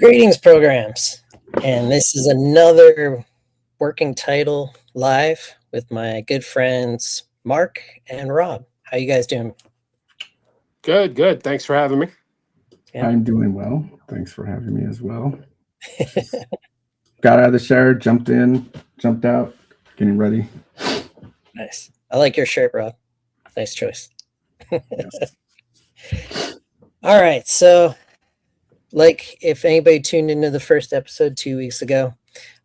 Greetings, programs. And this is another working title live with my good friends Mark and Rob. How you guys doing? Good, good. Thanks for having me. Yeah. I'm doing well. Thanks for having me as well. Got out of the shower, jumped in, jumped out, getting ready. Nice. I like your shirt, Rob. Nice choice. Yes. All right. So, like, if anybody tuned into the first episode 2 weeks ago,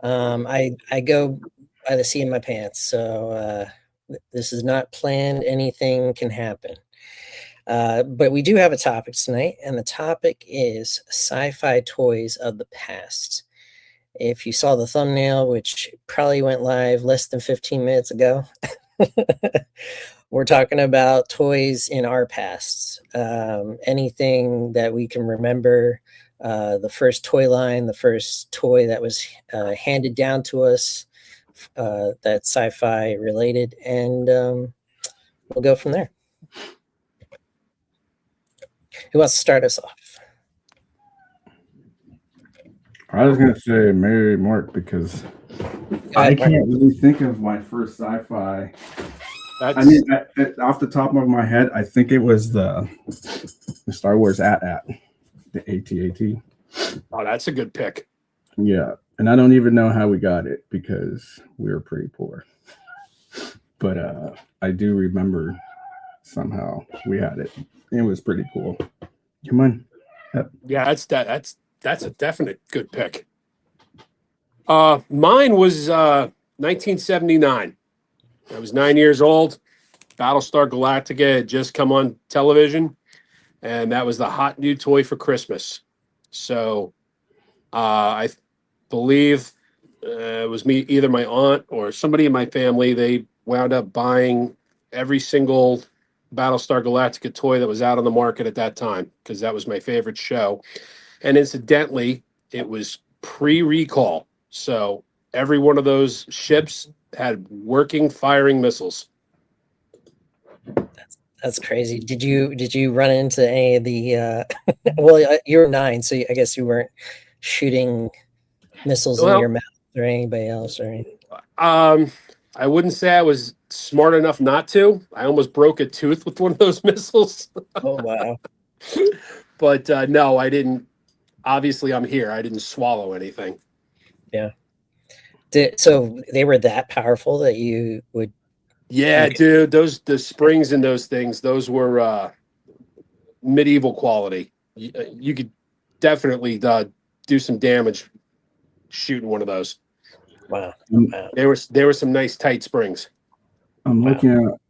I go by the seat of my pants. So this is not planned. Anything can happen. But we do have a topic tonight, and the topic is sci-fi toys of the past. If you saw the thumbnail, which probably went live less than 15 minutes ago, we're talking about toys in our past. Anything that we can remember, the first toy line, the first toy that was handed down to us, that's sci-fi related, and we'll go from there. Who wants to start us off? I was going to say Mary Mark because I can't really think of my first sci-fi. I mean, off the top of my head, I think it was the Star Wars AT-AT, the AT-AT. Oh, that's a good pick. Yeah, and I don't even know how we got it because we were pretty poor. But I do remember somehow we had it. It was pretty cool. Come on. Yep. Yeah, that's a definite good pick. Mine was 1979. I was 9 years old. Battlestar Galactica had just come on television, and that was the hot new toy for Christmas. So I believe it was me, either my aunt or somebody in my family. They wound up buying every single Battlestar Galactica toy that was out on the market at that time because that was my favorite show. And incidentally, it was pre-recall. So every one of those ships had working firing missiles. That's crazy. Did you run into any of the well, you were 9, so I guess you weren't shooting missiles in your mouth or anybody else or anything. I wouldn't say I was smart enough not to. I almost broke a tooth with one of those missiles. Oh wow. But no, I didn't. Obviously, I'm here. I didn't swallow anything. Yeah. So they were that powerful that you would. Yeah, dude. The springs in those things. Those were medieval quality. You could definitely do some damage shooting one of those. Wow. There were some nice tight springs. I'm looking at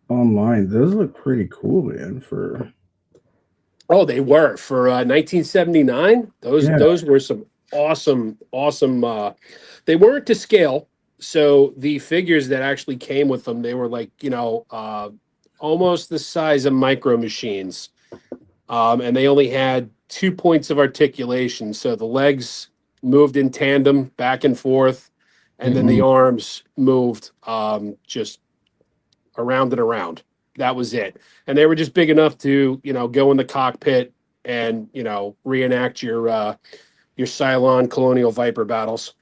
online. Those look pretty cool, man. Oh, they were for 1979. Those were some awesome. They weren't to scale, so the figures that actually came with them, they were like almost the size of micro machines, and they only had 2 points of articulation, so the legs moved in tandem back and forth, and then the arms moved just around and around. That was it. And they were just big enough to, go in the cockpit and, reenact your Cylon Colonial Viper battles.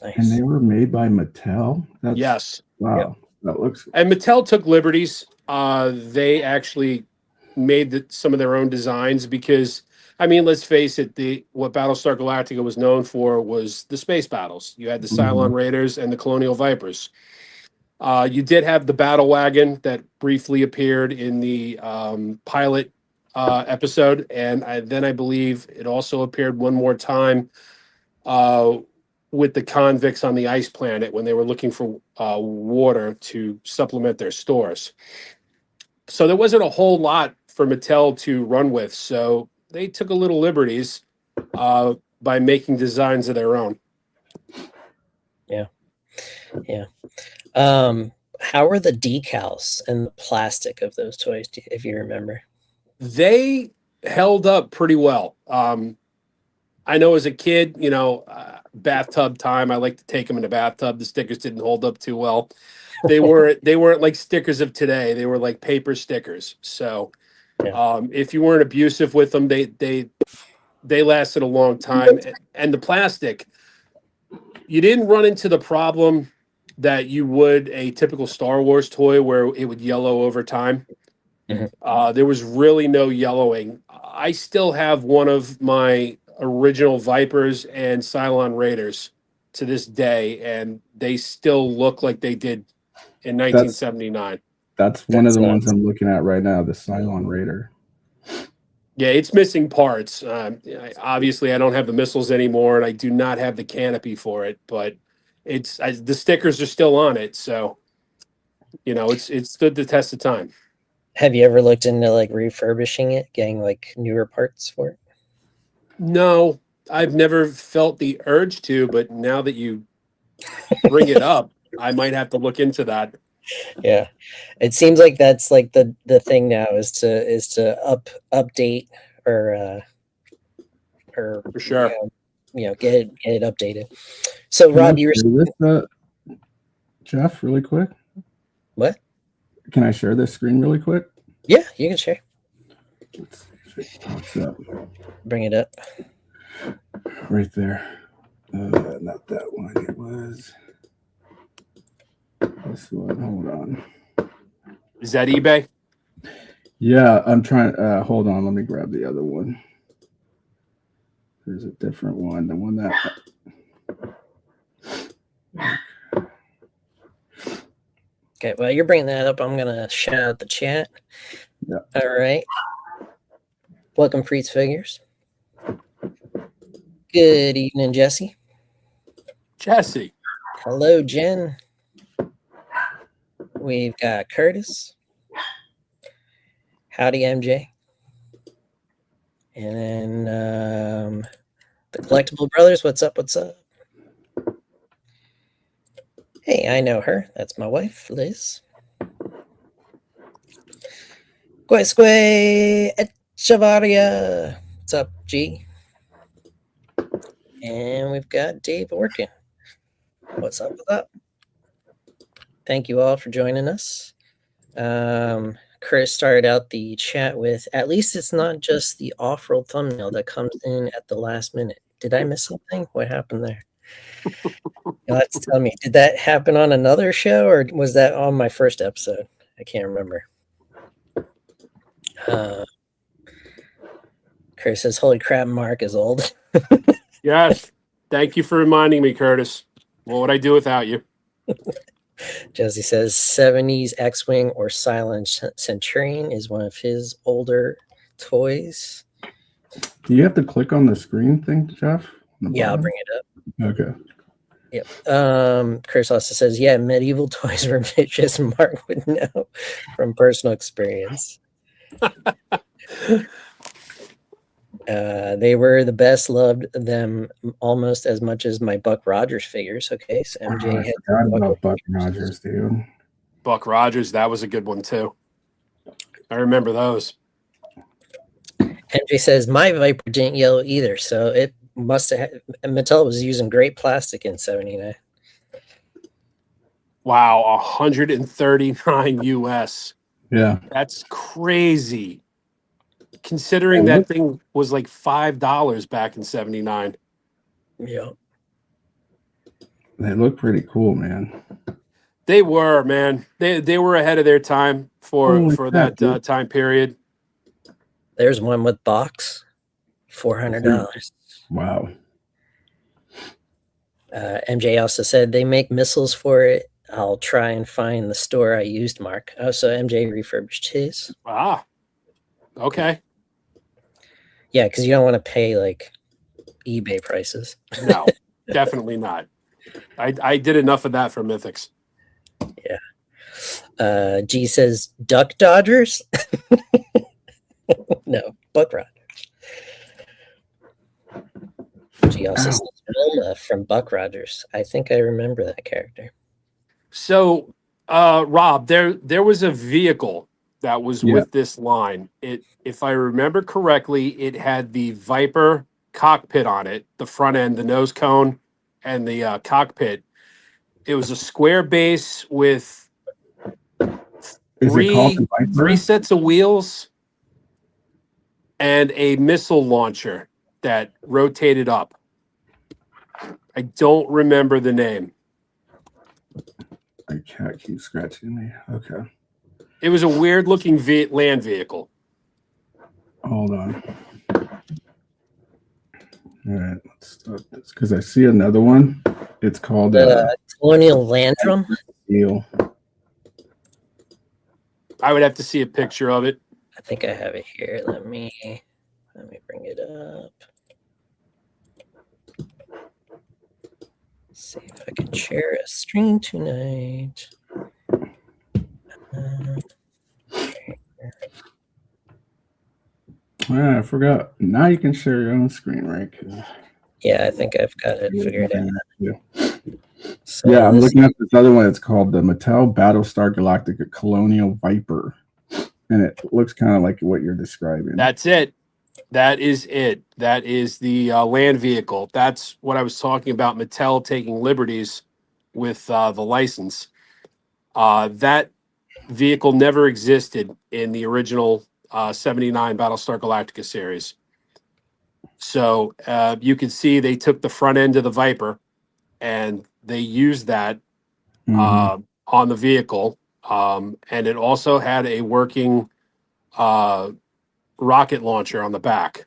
Nice. And they were made by Mattel? Yes. Wow. Yep. That looks. And Mattel took liberties. They actually made some of their own designs because, I mean, let's face it, what Battlestar Galactica was known for was the space battles. You had the Cylon Raiders and the Colonial Vipers. You did have the battle wagon that briefly appeared in the pilot episode, and then I believe it also appeared one more time with the convicts on the ice planet when they were looking for water to supplement their stores. So there wasn't a whole lot for Mattel to run with, so they took a little liberties by making designs of their own. Yeah. How were the decals and the plastic of those toys, if you remember? They held up pretty well. I know as a kid, bathtub time, I like to take them in the bathtub. The stickers didn't hold up too well. They weren't like stickers of today. They were like paper stickers. So if you weren't abusive with them, they they lasted a long time. And the plastic, you didn't run into the problem that you would a typical Star Wars toy where it would yellow over time. There was really no yellowing. I still have one of my original Vipers and Cylon Raiders to this day, and they still look like they did in 1979. That's one of the ones I'm looking at right now, the Cylon Raider. Yeah, it's missing parts. Obviously, I don't have the missiles anymore, and I do not have the canopy for it, but the stickers are still on it, so it's stood the test of time. Have you ever looked into like refurbishing it, getting like newer parts for it? No, I've never felt the urge to, but now that you bring it up, I might have to look into that. Yeah, it seems like that's like the thing now is to update or for sure, get it updated. So Rob, you were Jeff, really quick. What? Can I share this screen really quick? Yeah, you can share. Let's see if it pops up. Bring it up. Right there. Not that one. It was this one. Hold on. Is that eBay? Yeah, I'm trying. Hold on. Let me grab the other one. There's a different one. The one that. Okay, well, you're bringing that up. I'm going to shout out the chat. Yeah. All right. Welcome, Freaks Figures. Good evening, Jesse. Jesse. Hello, Jen. We've got Curtis. Howdy, MJ. And then the Collectible Brothers. What's up? What's up? Hey, I know her. That's my wife, Liz. Quisque Echevarria. What's up, G? And we've got Dave working. What's up with that? Thank you all for joining us. Chris started out the chat with, at least it's not just the off-roll thumbnail that comes in at the last minute. Did I miss something? What happened there? You'll have to tell me. Did that happen on another show or was that on my first episode? I can't remember. Chris says, holy crap, Mark is old. Yes. Thank you for reminding me, Curtis. What would I do without you? Jesse says 70s X-Wing or Silent Centurion is one of his older toys. Do you have to click on the screen thing, Jeff? Yeah, I'll bring it up. Okay. Yep. Chris also says, yeah, medieval toys were vicious. Mark would know from personal experience. They were the best, loved them almost as much as my Buck Rogers figures. Okay, so MJ I forgot about Buck Rogers, dude. Buck Rogers, that was a good one too. I remember those. MJ says my Viper didn't yellow either, so it must have. Mattel was using great plastic in '79. Wow, 139 US. Yeah, that's crazy. Considering that thing was like $5 back in '79. Yeah, they look pretty cool, man. They were, man. They were ahead of their time for that time period. There's one with box, $400. Wow. MJ also said they make missiles for it. I'll try and find the store I used, Mark. Oh, so MJ refurbished his. Ah, okay. Yeah, because you don't want to pay like eBay prices. No, definitely not. I did enough of that for Mythics. Yeah. G says Duck Dodgers. No, Buck Rogers. G also says Wilma from Buck Rogers. I think I remember that character. So, Rob, there was a vehicle that was with this line. If I remember correctly, it had the Viper cockpit on it, the front end, the nose cone, and the cockpit. It was a square base with three sets of wheels and a missile launcher that rotated up. I don't remember the name. My cat keeps scratching me. Okay. It was a weird looking land vehicle. Hold on. All right, let's start this because I see another one. It's called Colonial Landrum. Steel. I would have to see a picture of it. I think I have it here. Let me bring it up. See if I can share a screen tonight. I forgot. Now you can share your own screen, right? Yeah, I think I've got it figured out. Yeah. So Yeah, I'm looking at this other one. It's called the Mattel Battlestar Galactica Colonial Viper, and it looks kind of like what you're describing. That's it. That is it. That is the land vehicle. That's what I was talking about. Mattel taking liberties with the license. That vehicle never existed in the original 79 Battlestar Galactica series. So you can see they took the front end of the Viper and they used that on the vehicle. And it also had a working rocket launcher on the back.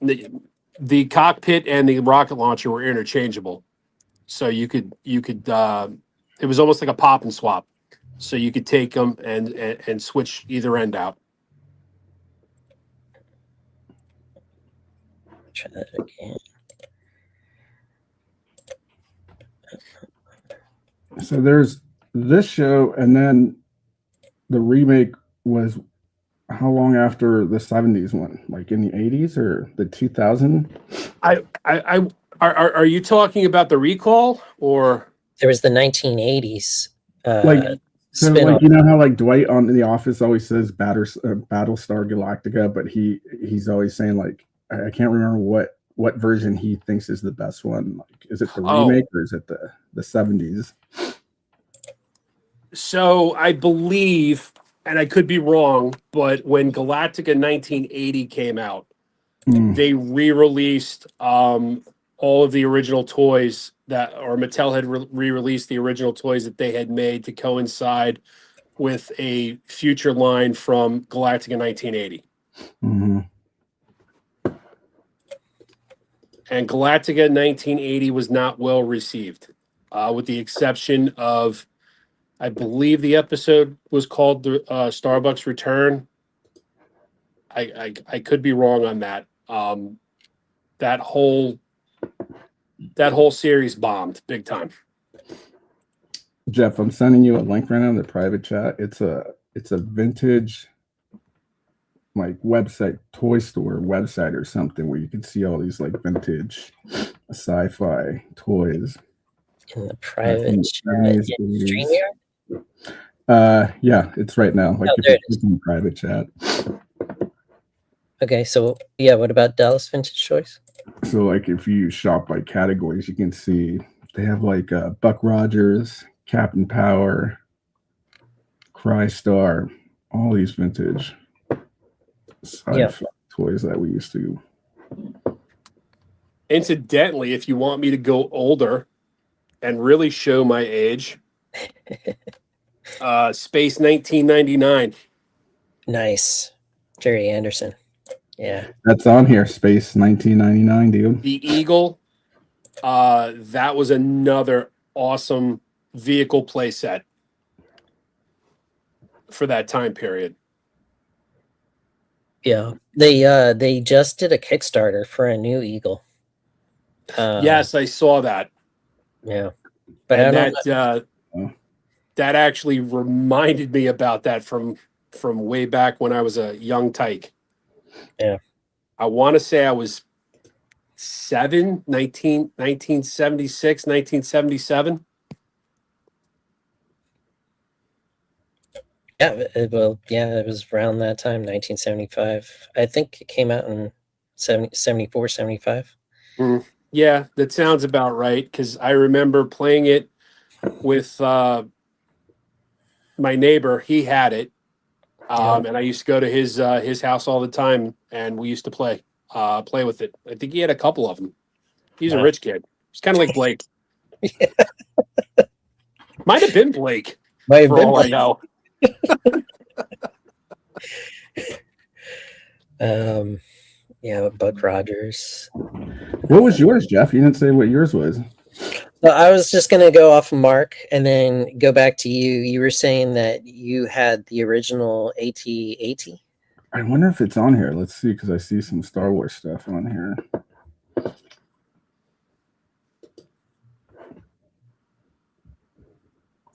The cockpit and the rocket launcher were interchangeable. So you could it was almost like a pop and swap. So you could take them and switch either end out. try that again. So there's this show, and then the remake was how long after the 70s one? Like in the 80s or the 2000? Are you talking about the recall or There was the 1980s So spin-off. like, you know how like Dwight on The Office always says Battlestar Galactica, but he's always saying like I can't remember what version he thinks is the best one. Like, is it the remake or is it the 70s? So I believe, and I could be wrong, but when Galactica 1980 came out, they re-released all of the original toys or Mattel had re-released the original toys that they had made to coincide with a future line from Galactica 1980. And Galactica 1980 was not well received, with the exception of, I believe the episode was called the Starbucks Return. I could be wrong on that. That whole series bombed big time. Jeff, I'm sending you a link right now in the private chat. It's a vintage like website, toy store website or something where you can see all these like vintage sci-fi toys. In the private yeah, it's right now. Like it's in the private chat. Okay, so yeah, what about Dallas Vintage Toys? So like if you shop by categories, you can see they have like Buck Rogers, Captain Power, Crystar, all these vintage sci-fi toys that we used to. Incidentally, if you want me to go older and really show my age, Space 1999. Nice. Jerry Anderson. Yeah. That's on here, Space 1999, dude. The Eagle, that was another awesome vehicle playset for that time period. Yeah. They just did a Kickstarter for a new Eagle. Yes, I saw that. Yeah. But that actually reminded me about that from way back when I was a young tyke. Yeah. I want to say I was 1976, 1977. Yeah, it was around that time, 1975. I think it came out in 74, 75. Yeah, that sounds about right, because I remember playing it with my neighbor. He had it, and I used to go to his house all the time, and we used to play. play with it. I think he had a couple of them. He's a Wow. rich kid. He's kind of like Blake. Might have been Blake. Might have for been all Blake. I know. Yeah, Buck Rogers. What was yours, Jeff? You didn't say what yours was. So I was just gonna go off Mark and then go back to you. You were saying that you had the original AT-AT. I wonder if it's on here. Let's see, because I see some Star Wars stuff on here.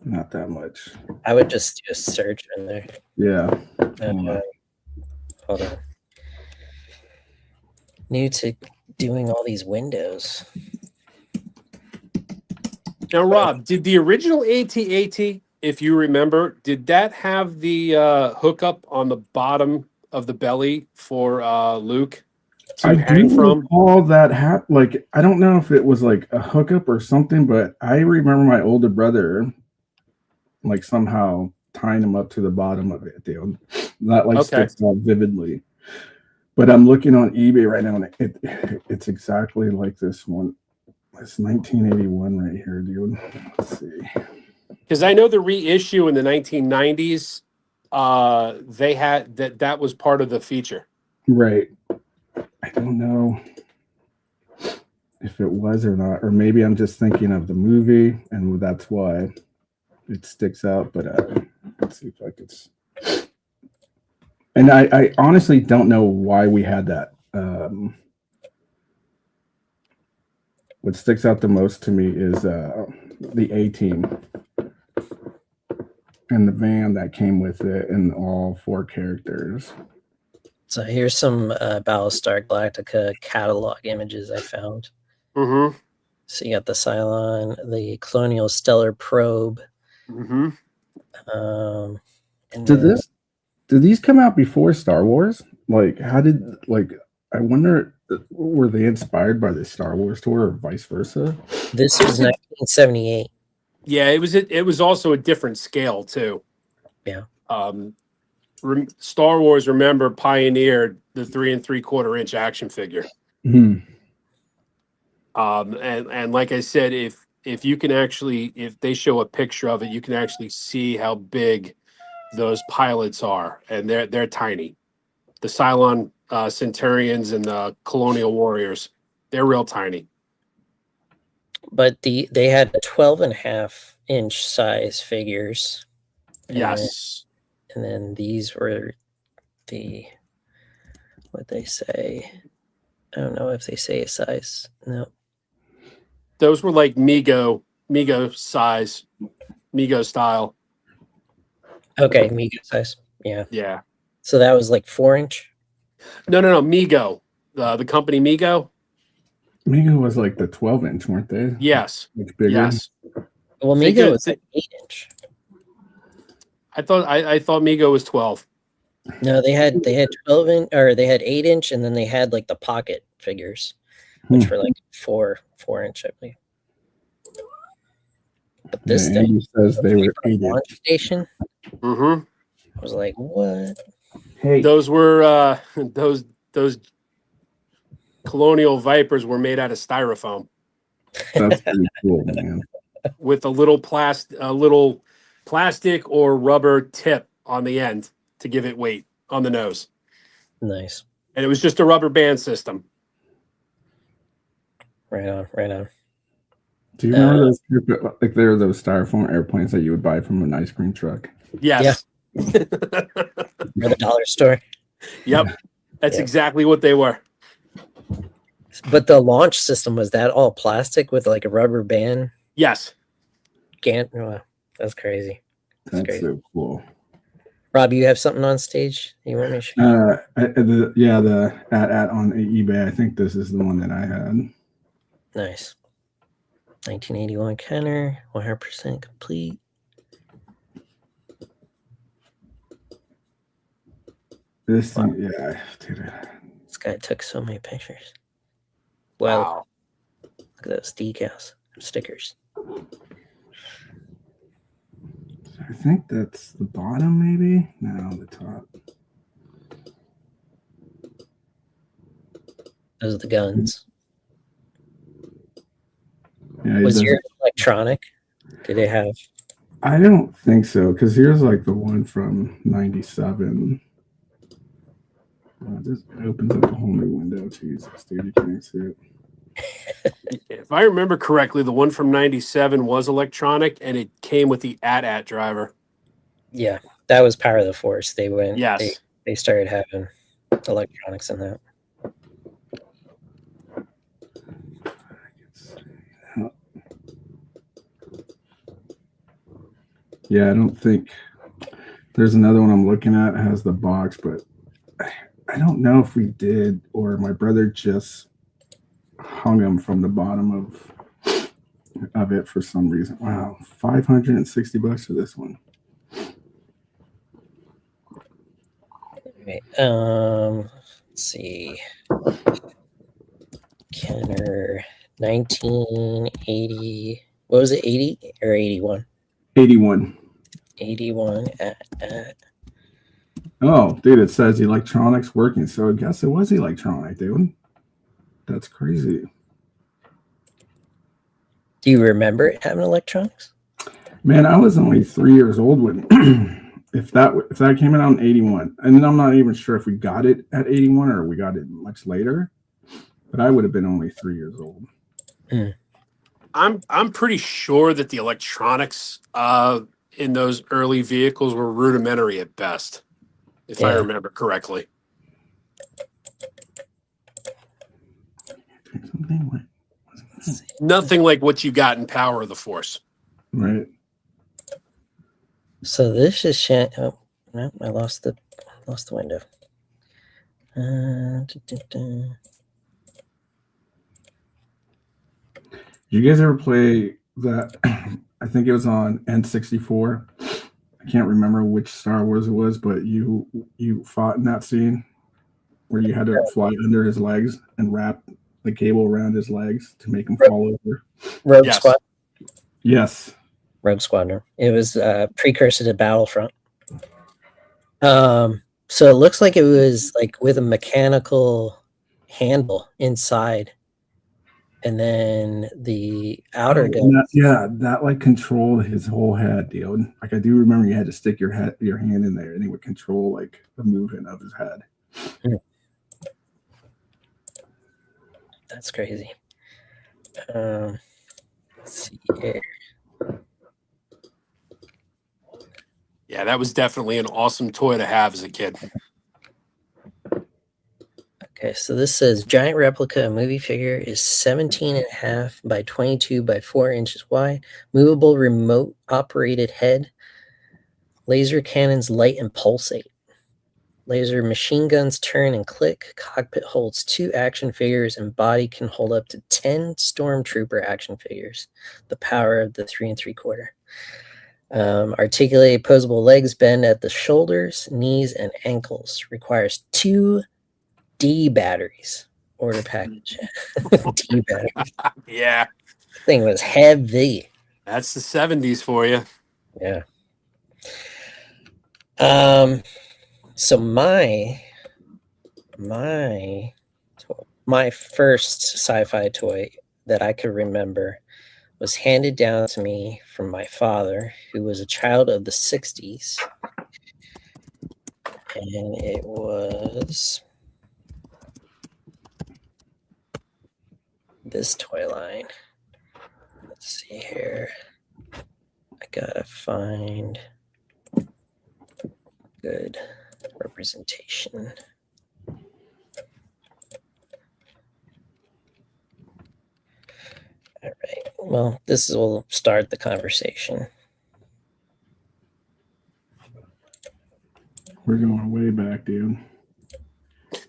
Not that much. I would just do a search in there. Yeah. Hold on. New to doing all these windows. Now, Rob, did the original AT-AT, if you remember, did that have the hookup on the bottom of the belly for Luke to I hang do from? recall that like, I don't know if it was like a hookup or something, but I remember my older brother like somehow tying him up to the bottom of it, dude. That like sticks out vividly. But I'm looking on eBay right now, and it's exactly like this one. It's 1981 right here, dude. Let's see. Because I know the reissue in the 1990s, they had that was part of the feature. Right. I don't know if it was or not, or maybe I'm just thinking of the movie, and that's why it sticks out. But let's see if I could. And I honestly don't know why we had that. What sticks out the most to me is the A-Team and the van that came with it and all 4 characters. So here's some Battlestar Galactica catalog images I found. Mm-hmm. So you got the Cylon, the Colonial Stellar Probe. Mm-hmm. Did these come out before Star Wars? Like, how did, like, I wonder, were they inspired by the Star Wars tour or vice versa? This was 1978. Yeah, it was also a different scale too. Yeah. Star Wars, remember, pioneered the 3 3/4 inch action figure. Mm-hmm. And like I said, if you can actually, if they show a picture of it, you can actually see how big those pilots are, and they're tiny. The Cylon Centurions and the Colonial Warriors, they're real tiny. But they had 12.5-inch size figures. Yes. And then these were what they say. I don't know if they say a size. No. Those were like Mego size, Mego style. Okay, Mego size. Yeah. Yeah. So that was like 4-inch? No. Mego. The company Mego. Mego was like the 12-inch, weren't they? Yes. Much bigger. Yes. Well, Mego was like 8-inch. I thought Mego was 12. No, they had 12-inch, or they had 8-inch, and then they had like the pocket figures, which were like 4-inch, I believe. But this thing says they were 8-inch. Launch station. Mm-hmm. I was like, what? Hey, those were those Colonial Vipers were made out of styrofoam. That's pretty cool, man. With a little plastic or rubber tip on the end to give it weight on the nose. Nice. And it was just a rubber band system. Right on. Do you remember those? Like, there were those styrofoam airplanes that you would buy from an ice cream truck. Yes. Yeah. Or the dollar store. Yep. That's exactly what they were. But the launch system, was that all plastic with like a rubber band? Yes. Oh, that's crazy. That's crazy. So cool. Rob, you have something on stage you want me to show? The at on eBay. I think this is the one that I had. Nice. 1981 Kenner, 100% complete. This thing, yeah, dude. This guy took so many pictures. Well, wow. Look at those decals, stickers. I think that's the bottom, maybe. No, the top. Those are the guns. Yeah, Was yours electronic? Did it have? I don't think so, because here's like the one from '97. This opens up a whole new window. Jesus, dude, you can't see it. If I remember correctly, the one from '97 was electronic, and it came with the AT-AT driver. Yeah, that was Power of the Force. They went. Yes. They started having electronics in that. Yeah, I don't think there's another one I'm looking at. It has the box, but I don't know if we did or my brother just hung them from the bottom of it for some reason. Wow, $560 for this one. Right. Let's see. Kenner, 1980. What was it? 80 or 81? 81. 81 Oh, dude, it says electronics working. So I guess it was electronic, dude. That's crazy. Do you remember it having electronics? Man, I was only 3 years old when if that came out in 81. And I'm not even sure if we got it at 81 or we got it much later. But I would have been only 3 years old. I'm pretty sure that the electronics in those early vehicles were rudimentary at best, if I remember correctly. Nothing like what you got in Power of the Force. Right. So this is oh no, I lost the window. Did you guys ever play that? I think it was on N64. I can't remember which Star Wars it was, but you fought in that scene where you had to fly under his legs and wrap the cable around his legs to make him fall over. Rogue Squad. Yes. Rogue Squadron. It was a precursor to Battlefront. So it looks like it was like with a mechanical handle inside. And then the outer gun. That like controlled his whole head, dude. Like I do remember you had to stick your hand in there and it would control like the movement of his head. That's crazy. Let's see here. Yeah, that was definitely an awesome toy to have as a kid. Okay, so this says giant replica movie figure is 17.5 by 22 by 4 inches wide, movable remote operated head, laser cannons light and pulsate, laser machine guns turn and click, cockpit holds 2 action figures, and body can hold up to 10 stormtrooper action figures, the power of the 3 3/4. Articulated posable legs bend at the shoulders, knees, and ankles, requires 2 D batteries. Order package. D batteries. Yeah. Thing was heavy. That's the 70s for you. Yeah. So my first sci-fi toy that I could remember was handed down to me from my father, who was a child of the 60s. And it was this toy line. Let's see here. I gotta find good representation. All right. Well, this will start the conversation. We're going way back, dude.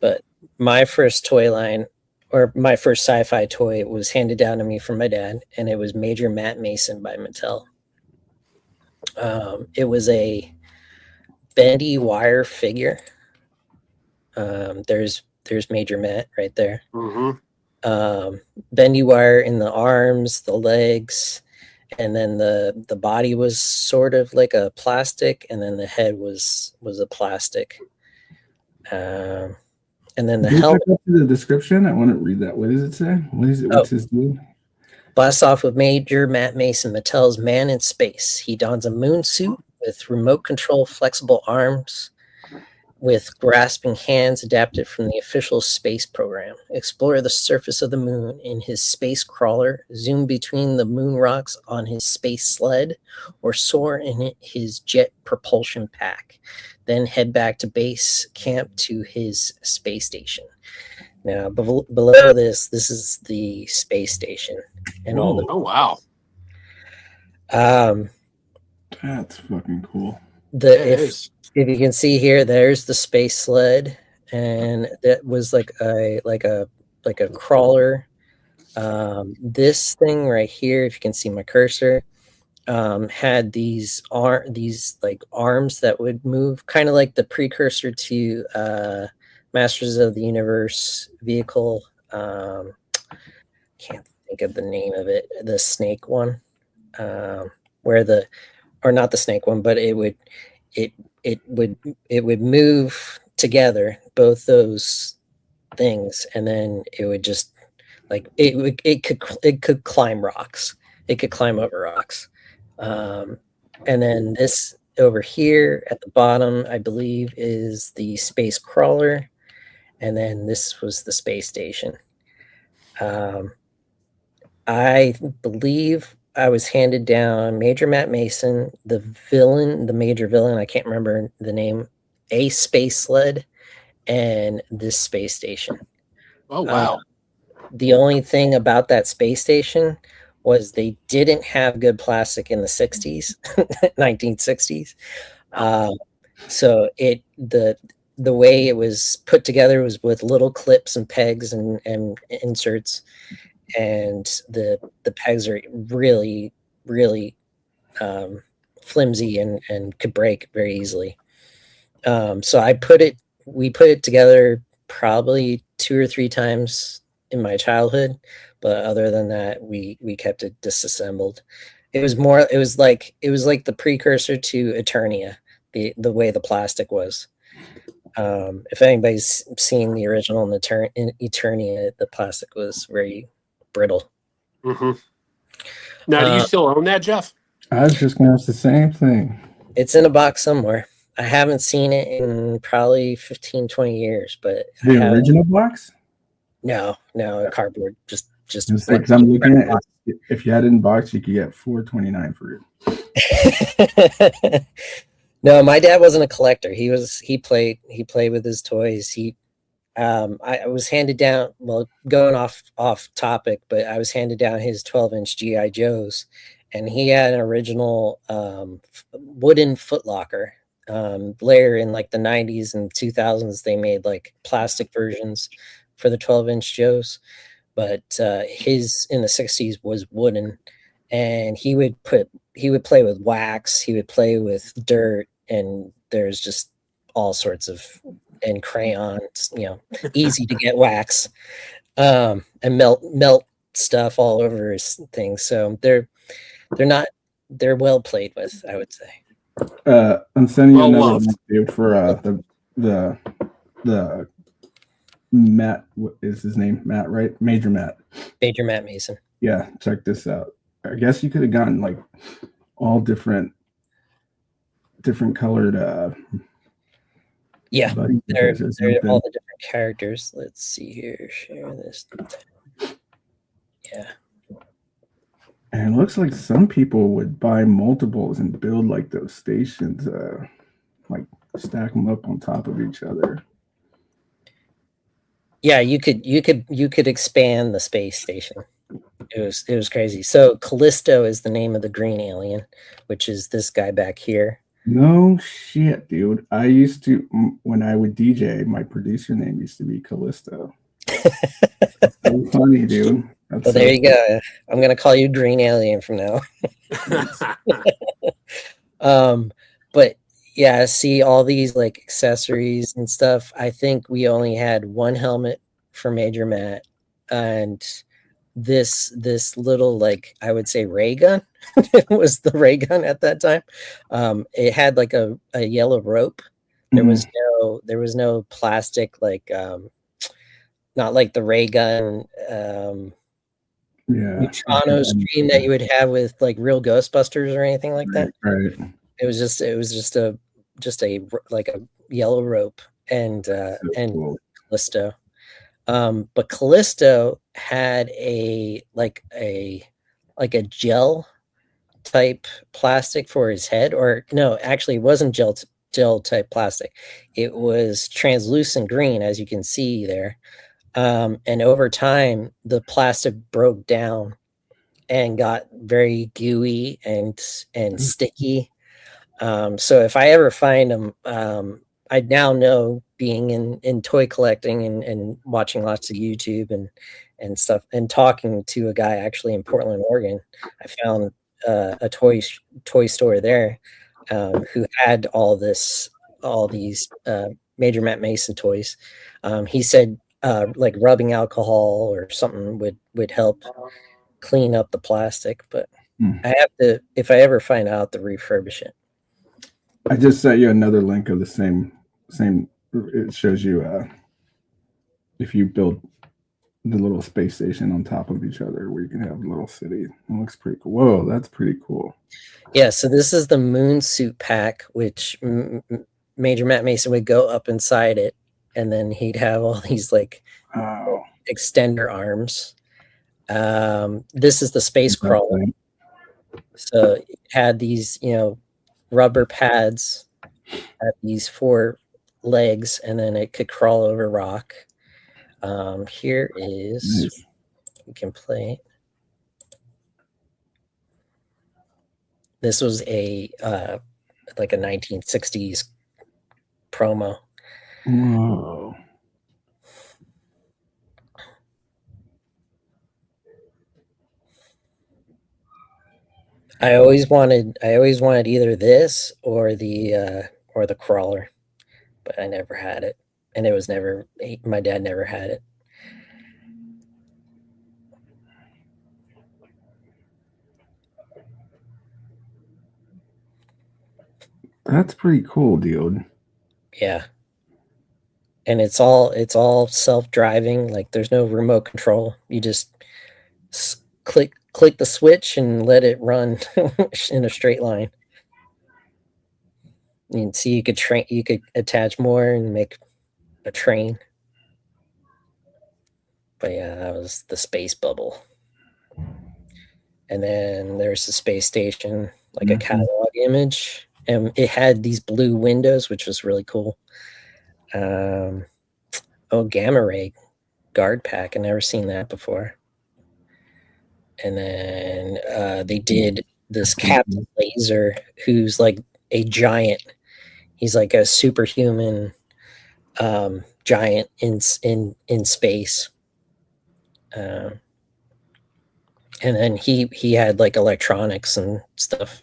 But my first toy line, or my first sci-fi toy, was handed down to me from my dad, and it was Major Matt Mason by Mattel. It was a bendy wire figure. There's Major Matt right there. Mm-hmm. Bendy wire in the arms, the legs, and then the body was sort of like a plastic, and then the head was a plastic. And then the Go helmet. back up to the description. I want to read that. What does it say? What is it? What's his deal? Blasts off with Major Matt Mason, Mattel's Man in Space. He dons a moon suit with remote control flexible arms with grasping hands adapted from the official space program. Explore the surface of the moon in his space crawler, zoom between the moon rocks on his space sled, or soar in his jet propulsion pack. Then head back to base camp to his space station. Now, below this is the space station. And all the wow. That's fucking cool. If you can see here, there's the space sled, and that was like a crawler. This thing right here, if you can see my cursor, had these like arms that would move, kind of like the precursor to Masters of the Universe vehicle. Can't think of the name of it. The snake one, or not the snake one, but it would move together, both those things, and then it would just like it could climb rocks. It could climb over rocks. And then this over here at the bottom, I believe, is the space crawler, and then this was the space station. I believe I was handed down Major Matt Mason, the major villain, I can't remember the name, a space sled, and this space station. Oh, wow. The only thing about that space station was they didn't have good plastic in the 60s, 1960s. So the way it was put together was with little clips and pegs and inserts, and the pegs are really flimsy and could break very easily. So we put it together probably 2 or 3 times in my childhood, but other than that, we kept it disassembled. It was like the precursor to Eternia, the way the plastic was. If anybody's seen the original in Eternia, the plastic was very brittle. Mm-hmm. Now, do you still own that, Jeff? I was just going to ask the same thing. It's in a box somewhere. I haven't seen it in probably 15, 20 years, but the original box? No, cardboard. Just like I'm looking at it. If you had it in box, you could get $4.29 for it. No, my dad wasn't a collector. He played with his toys. I was handed down, well, going off topic, but I was handed down his 12-inch GI Joes, and he had an original wooden footlocker. Later in like the 90s and 2000s, they made like plastic versions for the 12-inch Joes, but his in the 60s was wooden, and he would play with wax, he would play with dirt, and there's just all sorts of, and crayons, easy to get wax, and melt stuff all over his things. So they're well played with, I would say. I'm sending you another link for the Matt. What is his name? Matt, right? Major Matt Mason. Yeah, check this out. I guess you could have gotten like all different colored. Yeah, they're all the different characters. Let's see here. Share this. Yeah. And it looks like some people would buy multiples and build like those stations, like stack them up on top of each other. Yeah, you could expand the space station. It was crazy. So Callisto is the name of the green alien, which is this guy back here. No shit, dude. I used to, when I would DJ, my producer name used to be Callisto. So funny, dude. Well, there you go. I'm gonna call you Green Alien from now. But yeah, see all these like accessories and stuff. I think we only had one helmet for Major Matt, and this little, like, I would say ray gun. It was the ray gun at that time. It had like a yellow rope. There was no plastic like not like the ray gun neutrino stream that you would have with like real Ghostbusters or anything like that. Right. It was just a like a yellow rope and cool. Callisto. But Callisto had a gel type plastic for his head, or no, actually it wasn't gel type plastic. It was translucent green, as you can see there. And over time, the plastic broke down and got very gooey and sticky. So if I ever find them, I now know, being in toy collecting and watching lots of YouTube and stuff, and talking to a guy actually in Portland, Oregon, I found a toy store there who had all these Major Matt Mason toys. He said like rubbing alcohol or something would help clean up the plastic, but I have to, if I ever find out, to refurbish it. I just sent you another link of the same. It shows you if you build the little space station on top of each other, where you can have a little city. It looks pretty cool. Whoa, that's pretty cool. Yeah, so this is the moon suit pack, which Major Matt Mason would go up inside it, and then he'd have all these like extender arms. This is the space crawler. So it had these, rubber pads at these 4 legs, and then it could crawl over rock. Here is, nice. We can play it. This was a like a 1960s promo. Whoa. I always wanted either this or the crawler, but I never had it, and it was never, my dad never had it. That's pretty cool, dude. Yeah. And it's all self-driving. Like, there's no remote control. You just click the switch and let it run in a straight line. You can see you could attach more and make a train. But yeah, that was the space bubble. And then there's the space station, like a catalog image. And it had these blue windows, which was really cool. Gamma ray guard pack. I've never seen that before. And then they did this Captain Laser, who's like a giant. He's like a superhuman giant in space. And then he had like electronics and stuff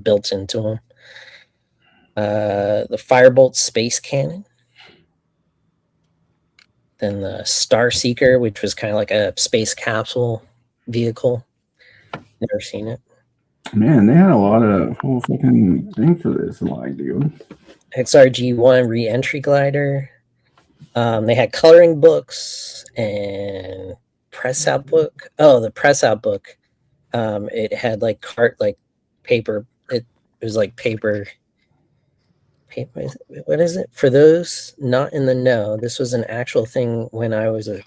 built into him. The Firebolt space cannon. Then the Star Seeker, which was kind of like a space capsule vehicle. Never seen it. Man, they had a lot of whole fucking thing for this, like, dude. XRG-1 re-entry glider. They had coloring books and press out book. Oh, the press out book. It had like paper. It was like paper. What is it? For those not in the know, this was an actual thing when I was a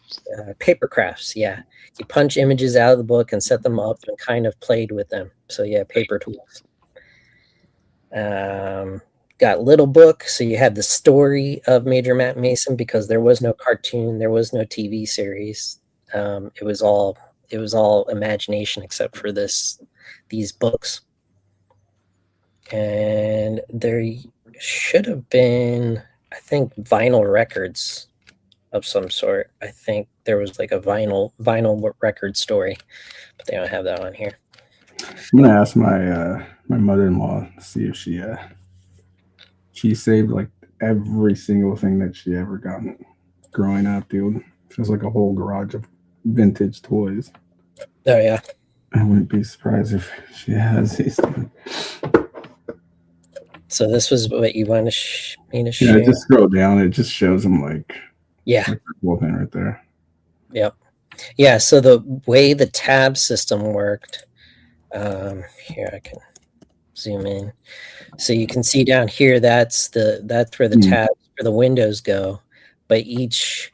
paper crafts. Yeah, you punch images out of the book and set them up and kind of played with them. So yeah, paper tools. Got little book, so you had the story of Major Matt Mason, because there was no cartoon, there was no TV series. It was all imagination except for these books. And there should have been, I think, vinyl records of some sort. I think there was like a vinyl record story, but they don't have that on here. I'm gonna ask my my mother-in-law to see if she saved like every single thing that she ever got growing up, dude. She has like a whole garage of vintage toys. Oh yeah. I wouldn't be surprised if she has these. So this was what you want me to share? Yeah, just scroll down. It just shows them like Yeah. Like the bullpen right there. Yep. Yeah. So the way the tab system worked, here I can zoom in. So you can see down here, that's where the tabs for the windows go. But each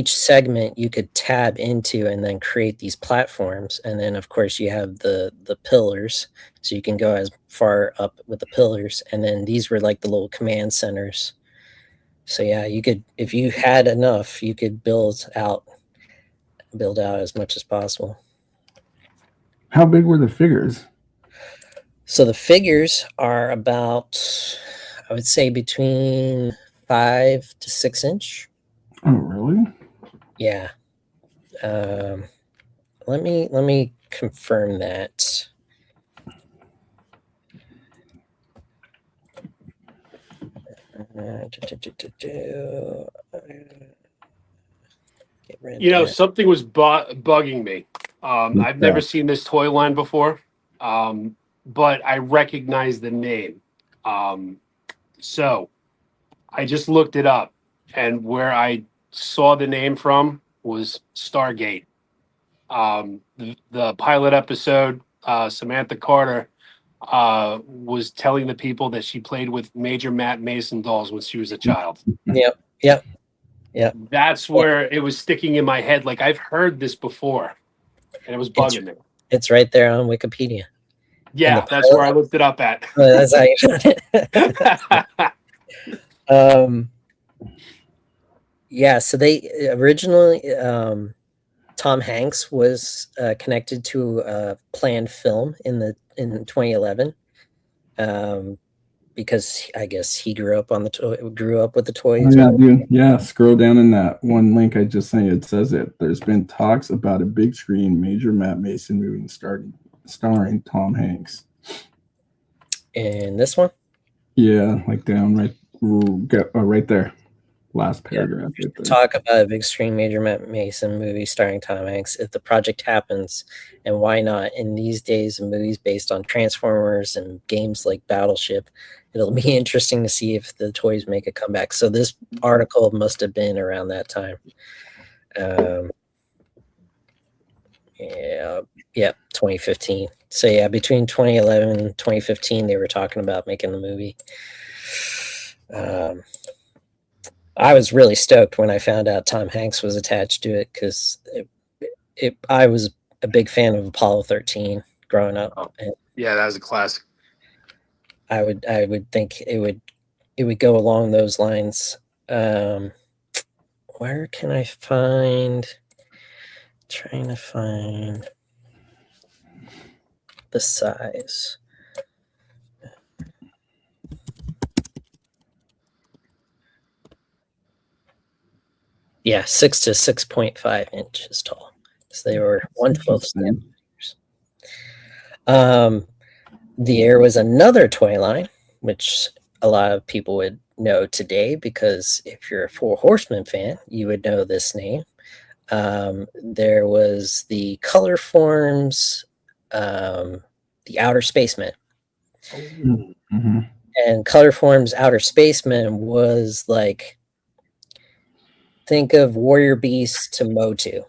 segment you could tab into and then create these platforms. And then of course you have the pillars. So you can go as far up with the pillars. And then these were like the little command centers. So yeah, you could, if you had enough, you could build out as much as possible. How big were the figures? So the figures are about, I would say, between 5 to 6 inch. Oh, really? Yeah. Let me confirm that. Something was bugging me. I've never seen this toy line before, but I recognize the name. So I just looked it up, and where I saw the name from was Stargate. The pilot episode, Samantha Carter was telling the people that she played with Major Matt Mason dolls when she was a child. Yep. That's where it was sticking in my head. Like, I've heard this before, and it was bugging me. It's right there on Wikipedia. Yeah, that's where I looked it up at. That's how you found it. Yeah, so they originally, Tom Hanks was connected to a planned film in 2011, because I guess he grew up with the toys. Oh, yeah, dude. Yeah, scroll down in that one link I just sent you. It says it. There's been talks about a big screen Major Matt Mason movie starring Tom Hanks. And this one? Yeah, like down right there. Last paragraph. Yeah. Right there. Talk about a big screen Major Matt Mason movie starring Tom Hanks if the project happens, and why not? In these days of movies based on Transformers and games like Battleship, it'll be interesting to see if the toys make a comeback. So this article must have been around that time. Yeah, 2015. So yeah, between 2011 and 2015, they were talking about making the movie. I was really stoked when I found out Tom Hanks was attached to it, because I was a big fan of Apollo 13 growing up. And yeah, that was a classic. I would think it would go along those lines. Where can I find? Trying to find the size. Yeah, 6 to 6.5 inches tall. So they were 1/12 centimeters. There was another toy line, which a lot of people would know today, because if you're a Four Horsemen fan, you would know this name. There was the Color Forms, the Outer Spaceman. Mm-hmm. And Color Forms Outer Spaceman was like, think of Warrior Beast to Motu.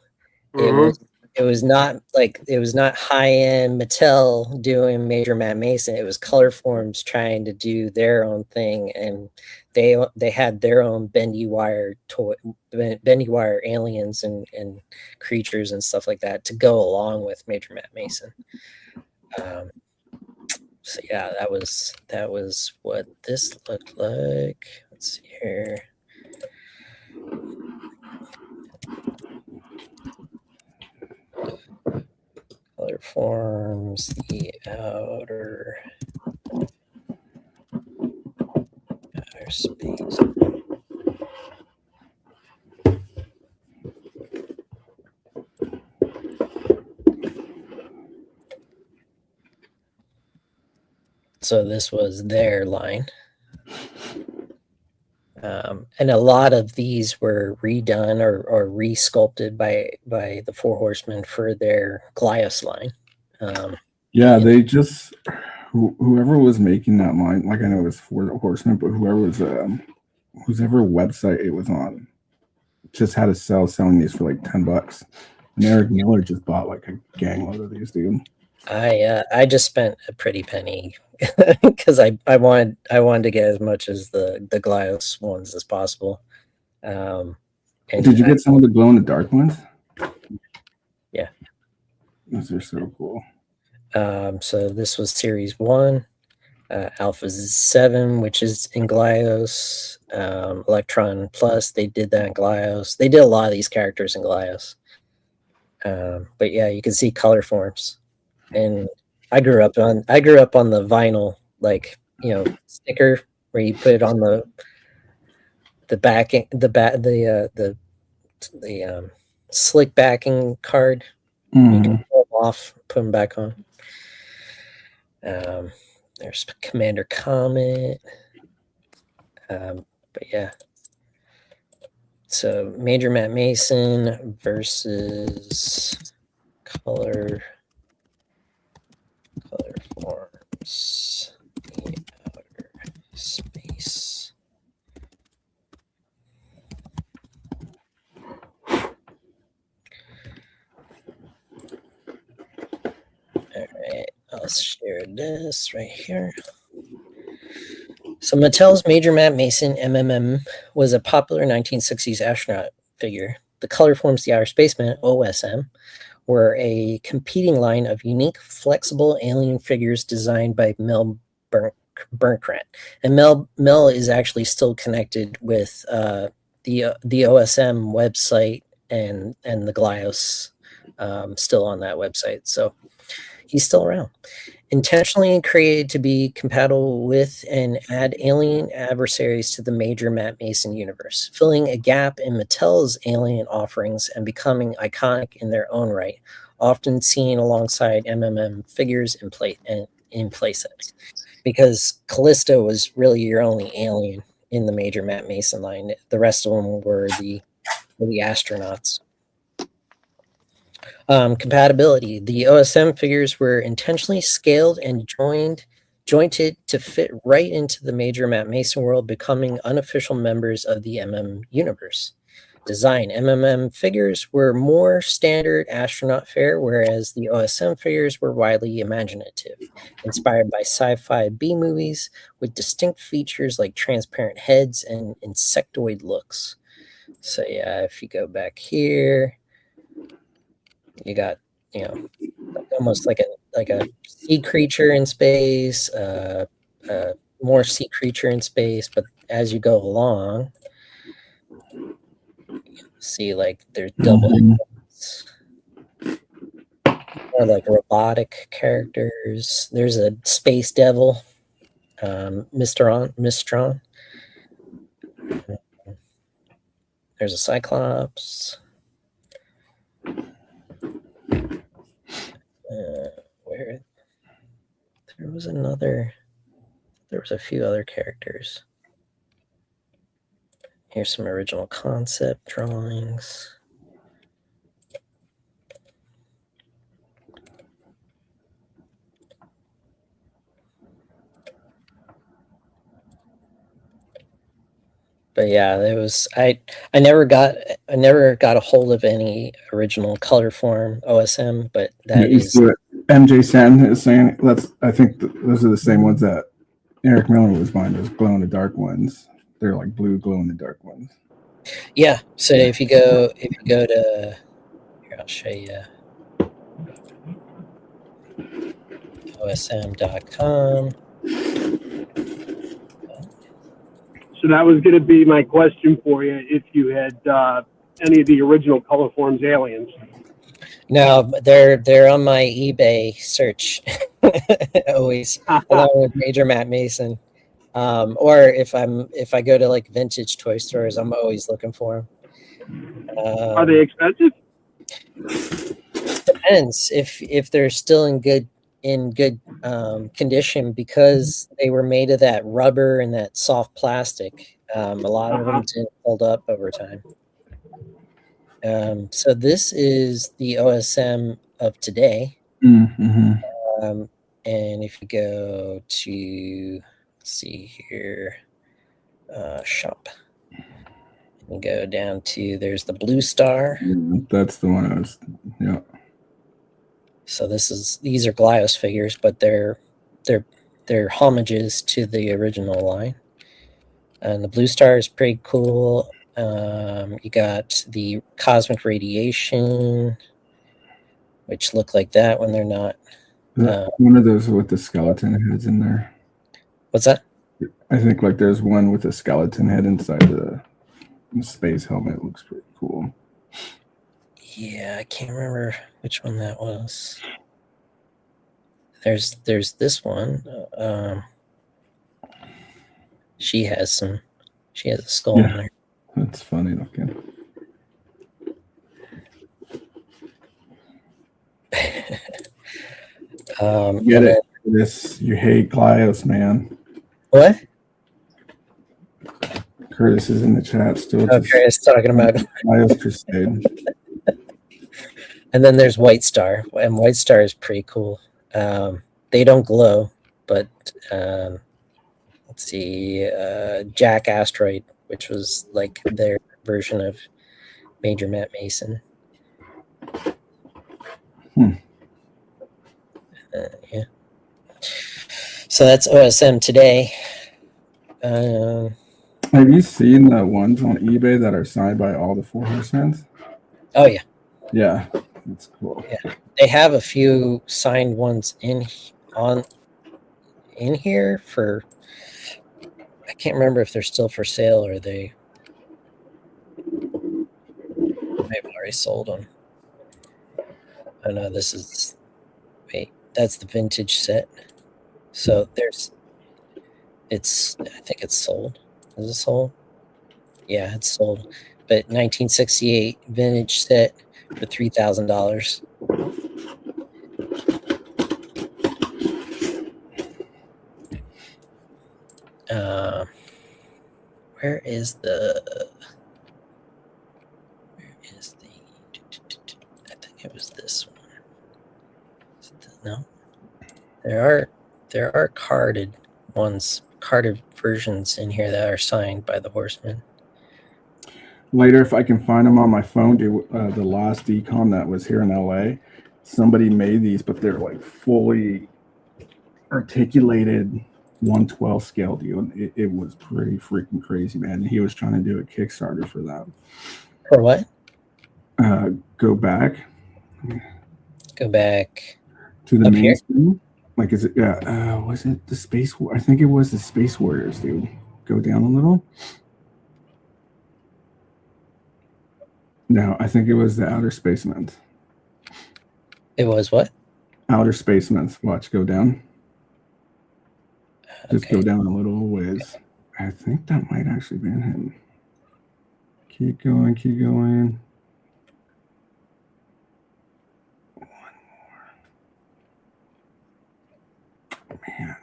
It was not high-end Mattel doing Major Matt Mason. It was Color Forms trying to do their own thing, and they had their own bendy wire aliens and creatures and stuff like that to go along with Major Matt Mason. So yeah, that was what this looked like. Let's see here. Color Forms, the outer space. So this was their line. And a lot of these were redone or re-sculpted by the Four Horsemen for their Glyos line. They just whoever was making that line, like I know it was Four Horsemen, but whoever website it was on, just had a sale selling these for like $10. And Eric Miller just bought like a gang load of these, dude. I just spent a pretty penny because I wanted to get as much as the Glyos ones as possible. And did you get some of the glow in the dark ones? Yeah, those are so cool. So this was Series 1, Alpha 7, which is in Glyos, Electron Plus. They did that in Glyos. They did a lot of these characters in Glyos. But yeah, you can see color forms. And I grew up on the vinyl, like, sticker where you put it on the backing, the slick backing card. You can pull them off, put them back on. There's Commander Comet. But yeah. So Major Matt Mason versus color forms in outer space. All right, I'll share this right here. So Mattel's Major Matt Mason MMM was a popular 1960s astronaut figure. The Color Forms the Outer Spaceman, OSM, were a competing line of unique, flexible alien figures designed by Mel Burnkrant. And Mel is actually still connected with the OSM website and the Glyos, still on that website. So he's still around. Intentionally created to be compatible with and add alien adversaries to the Major Matt Mason universe, filling a gap in Mattel's alien offerings and becoming iconic in their own right, often seen alongside MMM figures in playsets. Because Callisto was really your only alien in the Major Matt Mason line. The rest of them were the astronauts. Compatibility. The OSM figures were intentionally scaled and jointed to fit right into the Major Matt Mason world, becoming unofficial members of the MM universe. Design. MMM figures were more standard astronaut fare, whereas the OSM figures were widely imaginative, inspired by sci-fi B movies with distinct features like transparent heads and insectoid looks. So yeah, if you go back here, you got, almost like a sea creature in space, more sea creature in space, but as you go along, see like there's double heads, more like robotic characters. There's a space devil, Mistron. There's a Cyclops. Where there was a few other characters. Here's some original concept drawings. But yeah, there was I never got a hold of any original color form OSM, but that is MJ Sen is saying I think those are the same ones that Eric Miller was buying, those glow in the dark ones. They're like blue glow in the dark ones. Yeah. So if you go to here, I'll show you OSM.com. So that was going to be my question for you, if you had any of the original Color Forms aliens. No, they're on my eBay search always, along with Major Matt Mason. Or if I go to like vintage toy stores, I'm always looking for them. Are they expensive? Depends if they're still in good condition, because they were made of that rubber and that soft plastic. A lot of them didn't hold up over time. So this is the OSM of today. And if you go to, let's see here, shop, and We go down to, there's the Blue Star. That's the one I was, yeah. So these are Glyos figures, but they're homages to the original line. And the Blue Star is pretty cool. You got the Cosmic Radiation, which look like that when they're not. One of those with the skeleton heads in there. What's that? I think like there's one with a skeleton head inside the space helmet. It looks pretty cool. Yeah, I can't remember which one that was. There's this one. She has a skull in there. That's funny looking. Get it? You hate Glyos, man. What? Curtis is in the chat still. Curtis talking about Glyos Crusade. And then there's White Star, and White Star is pretty cool. They don't glow, but let's see, Jack Asteroid, which was like their version of Major Matt Mason. Yeah. So that's OSM today. Have you seen the ones on eBay that are signed by all the Four Horsemen? Oh yeah. Yeah, that's cool. Yeah, they have a few signed ones in here for. I can't remember if they're still for sale or they maybe already sold them. Oh no, this is. Wait, that's the vintage set. So I think it's sold. Is it sold? Yeah, it's sold. But 1968 vintage set for $3,000. Where is the? I think it was this one. No, there are carded versions in here that are signed by the Horsemen. Later, if I can find them on my phone, the last decon that was here in LA, somebody made these, but they're like fully articulated 1/12 scale deal. It was pretty freaking crazy, man. He was trying to do a Kickstarter for that. For what? Go back to the main screen. Like, is it? Was it the Space? I think it was the Space Warriors, dude. Go down a little. No, I think it was the Outer Spacemen. It was what? Outer Spacemen. Watch, go down. Just go down a little ways. I think that might actually be him. Keep going, keep going. One more.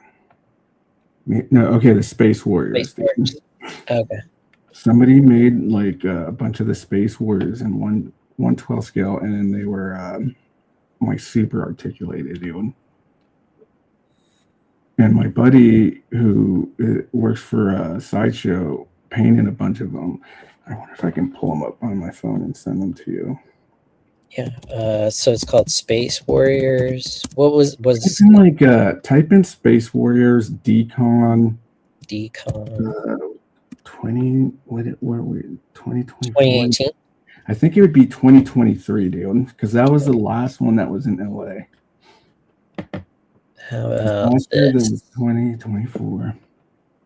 Man. No, okay, the Space Warriors. Okay. Somebody made like a bunch of the Space Warriors in 1/12 scale, and then they were like super articulated, dude. And my buddy who works for Sideshow painted a bunch of them. I wonder if I can pull them up on my phone and send them to you. Yeah. So it's called Space Warriors. What was it's in like type in Space Warriors Decon 20 where were we 2018? I think it would be 2023, dude, because that was the last one that was in LA. How about last year there was 2024.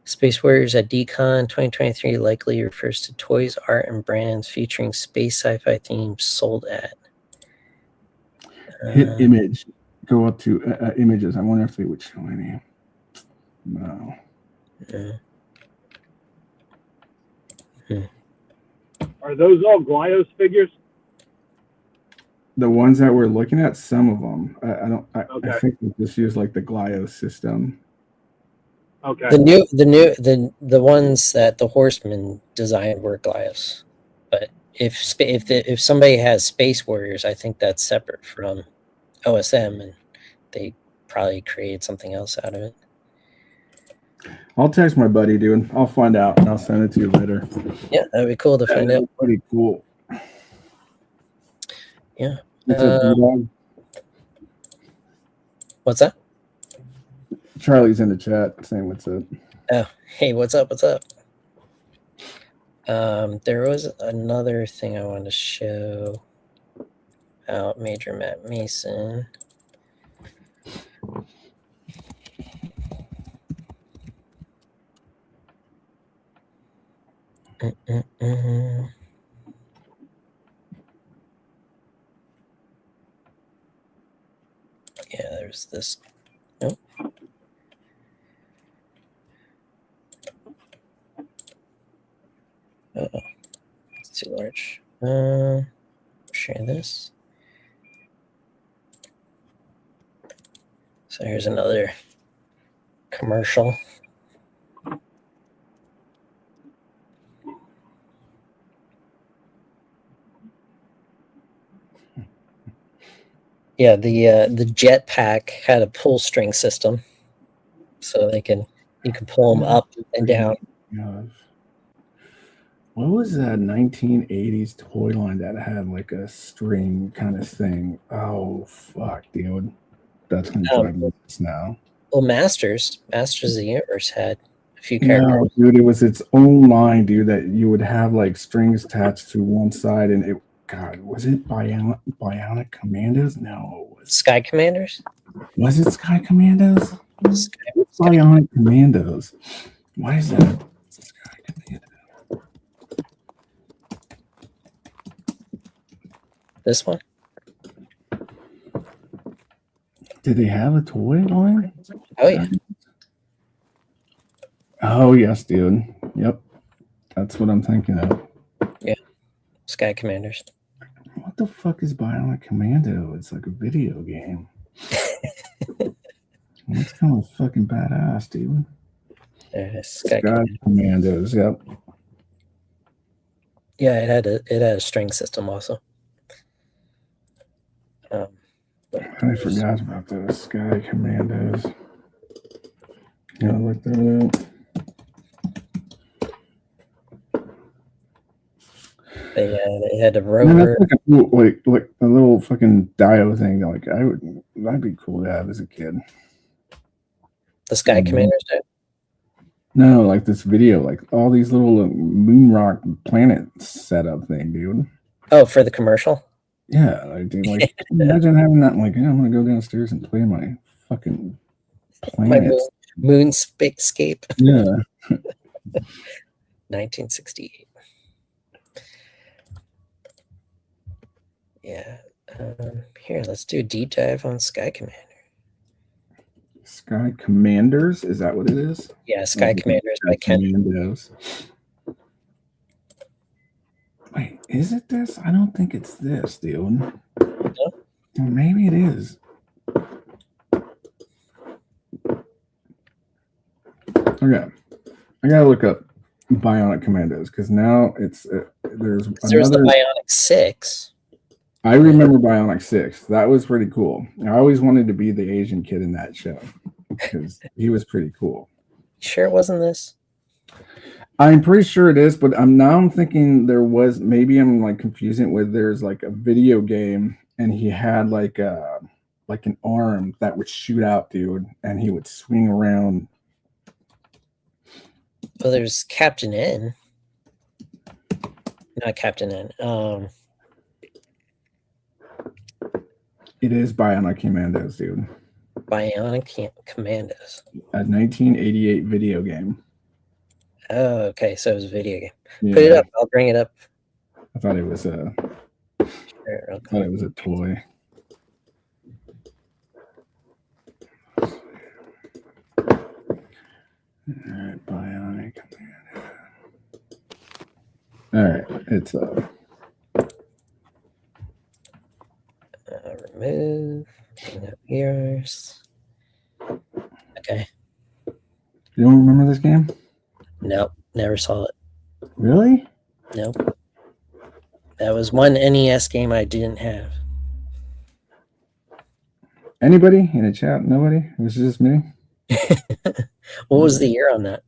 Space Warriors at Decon 2023 likely refers to toys, art, and brands featuring space sci-fi themes sold at. Hit image. Go up to images. I wonder if they would show any. No. Are those all Glyos figures? The ones that we're looking at, some of them. I think we just use like the Glyos system. Okay. The ones that the Horsemen designed were Glyos, but if somebody has Space Warriors, I think that's separate from OSM, and they probably created something else out of it. I'll text my buddy, dude. I'll find out and I'll send it to you later. Yeah, that'd be cool to find out. Pretty cool. Yeah. What's up, D-Dog? What's that? Charlie's in the chat saying what's up. Oh, hey, what's up? What's up? There was another thing I wanted to show about Major Matt Mason. Yeah, there's this. Nope. Uh-oh. It's too large. Share this. So here's another commercial. Yeah, the jetpack had a pull string system, so you can pull them up and down. What was that 1980s toy line that had like a string kind of thing? Oh fuck, dude, that's gonna drive me nuts now. Well, Masters of the Universe had a few characters. No, dude, it was its own line, dude. That you would have like strings attached to one side, and it. God, was it Bionic Commandos? No, it was Sky Commanders. Was it Sky Commandos? Bionic Commandos. Why is that? Sky Commandos. This one. Did they have a toy line? Oh yeah. Oh yes, dude. Yep, that's what I'm thinking of. Yeah, Sky Commanders. What the fuck is Bionic Commando? It's like a video game. That's kind of fucking badass, dude. Sky Commandos. Yep. Yeah, it had a string system also. I forgot about those Sky Commandos. Yeah, look that up. They had a rover. Like a little fucking Dio thing. Like that'd be cool to have as a kid. The Sky Commanders did? No, like this video, like all these little moon rock planet setup thing, dude. Oh, for the commercial? Yeah, like, dude, like imagine having that. Like, I'm gonna go downstairs and play my fucking planet. My moonscape. Yeah. 1968. Yeah. Here, let's do a deep dive on Sky Commander. Sky Commanders? Is that what it is? Yeah, Sky Commanders by Ken. Commandos. Wait, is it this? I don't think it's this, dude. No? Well, maybe it is. Okay. I gotta look up Bionic Commandos because now it's there's the Bionic 6. I remember Bionic 6. That was pretty cool. I always wanted to be the Asian kid in that show because he was pretty cool. Sure it wasn't this? I'm pretty sure it is, but I'm thinking there was, maybe I'm like confusing it with, there's like a video game and he had like an arm that would shoot out, dude, and he would swing around. Well, there's Captain N. Not Captain N. It is Bionic Commandos, dude. Bionic Commandos. A 1988 video game. Oh, okay. So it was a video game. Yeah. Put it up. I'll bring it up. I thought it was a. Sure, I thought it was a toy. All right, Bionic Commando. All right, it's remove. Ears. Okay. You don't remember this game? Nope, never saw it. Really? Nope. That was one NES game I didn't have. Anybody in the chat? Nobody? It was just me? What was the year on that?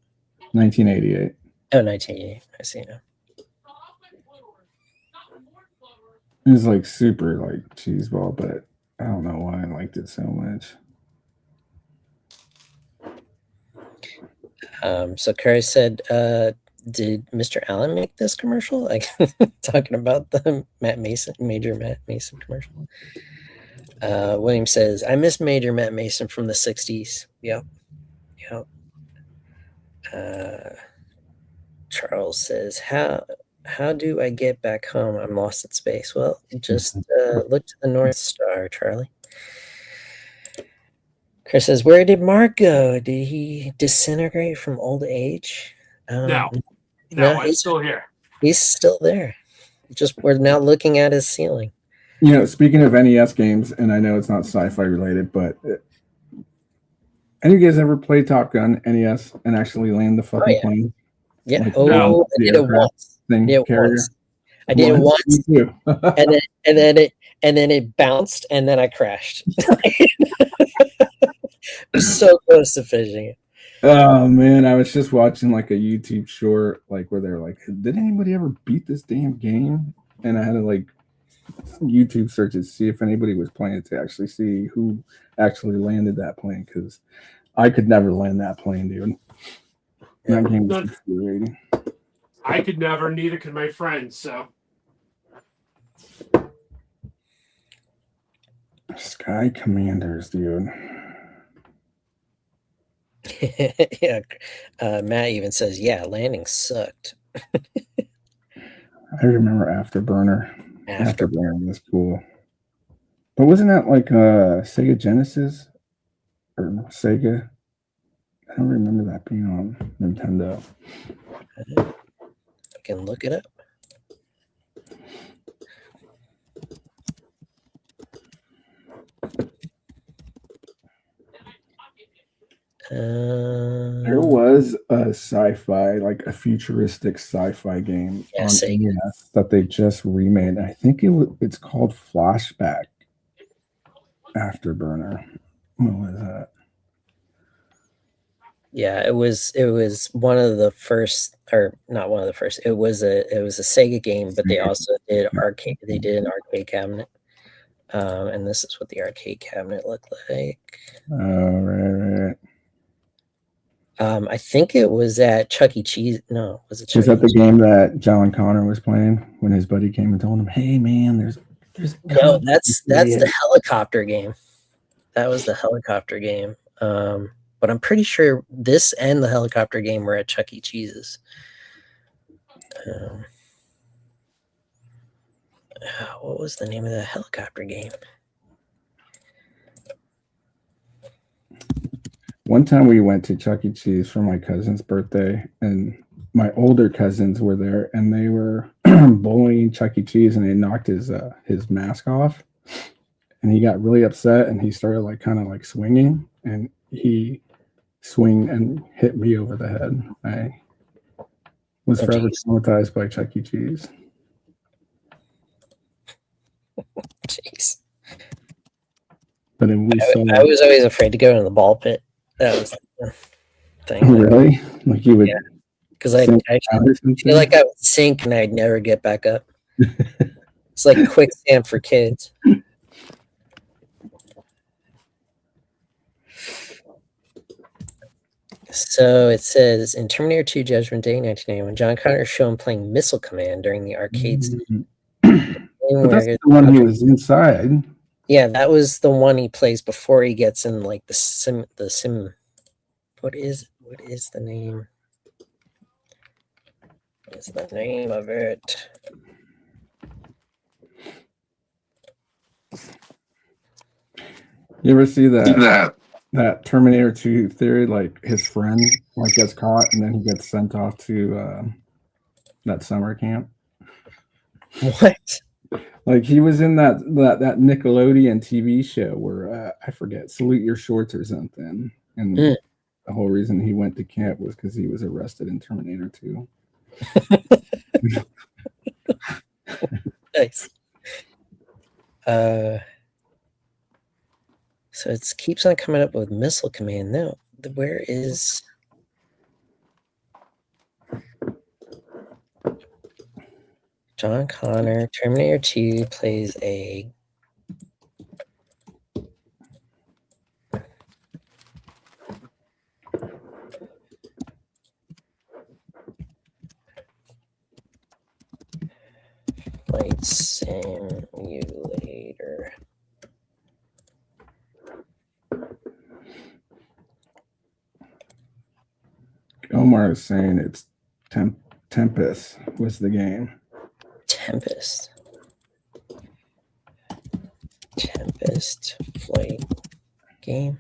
1988. Oh, 1988. I see now. It was like super like cheeseball, but I don't know why I liked it so much. So Curry said, did Mr. Allen make this commercial? Like talking about the Major Matt Mason commercial. William says, I miss Major Matt Mason from the 60s. Yep. Charles says, how do I get back home? I'm lost in space. Well, just look to the North Star, Charlie. Chris says, where did Mark go? Did he disintegrate from old age? No, he's still here. He's still there. Just we're now looking at his ceiling. You know, speaking of NES games, and I know it's not sci-fi related, but any of you guys ever play Top Gun NES and actually land the fucking plane? Yeah. Like, I did it once. I did it once. Me too. and then it bounced, and then I crashed. I'm so close to finishing it. Oh man, I was just watching like a YouTube short, like where they're like, "Did anybody ever beat this damn game?" And I had to like YouTube search to see if anybody was playing it to actually see who actually landed that plane, because I could never land that plane, dude. That game was infuriating. I could never, neither could my friends. So Sky Commanders, dude. Yeah, Matt even says, "Yeah, landing sucked." I remember Afterburner. Afterburner was cool, but wasn't that like Sega Genesis or Sega? I don't remember that being on Nintendo. I can look it up. There was a sci-fi, like a futuristic sci-fi game on NES that they just remade. I think it's called Flashback Afterburner. What was that? Yeah, it was one of the first, or not one of the first. It was a Sega game, but they also did arcade. They did an arcade cabinet, and this is what the arcade cabinet looked like. Oh, right. I think it was at Chuck E. Cheese. No, was it? Was that the game that John Connor was playing when his buddy came and told him, "Hey, man, there's no, that's the helicopter game. That was the helicopter game. But I'm pretty sure this and the helicopter game were at Chuck E. Cheese's. What was the name of the helicopter game? One time we went to Chuck E. Cheese for my cousin's birthday, and my older cousins were there, and they were bullying Chuck E. Cheese, and they knocked his mask off, and he got really upset, and he started like kind of like swinging, and he swung and hit me over the head. I was forever traumatized by Chuck E. Cheese. Jeez. But I was always afraid to go in the ball pit. That was the thing. Really? Like you would? Because I feel like I would sink and I'd never get back up. It's like quicksand for kids. So it says in Terminator 2 Judgment Day 1991, John Connor is shown playing Missile Command during the arcade scene. But that's the one he was inside. Yeah, that was the one he plays before he gets in like the sim. What is the name? What's the name of it? You ever see that Terminator 2 theory? Like his friend like gets caught and then he gets sent off to that summer camp. What? Like he was in that Nickelodeon TV show where I forget, Salute Your Shorts or something, and the whole reason he went to camp was because he was arrested in Terminator 2. Nice. So it keeps on coming up with Missile Command. No, where is John Connor? Terminator 2 plays a flight simulator. Omar is saying it's Tempest was the game. Tempest flight game.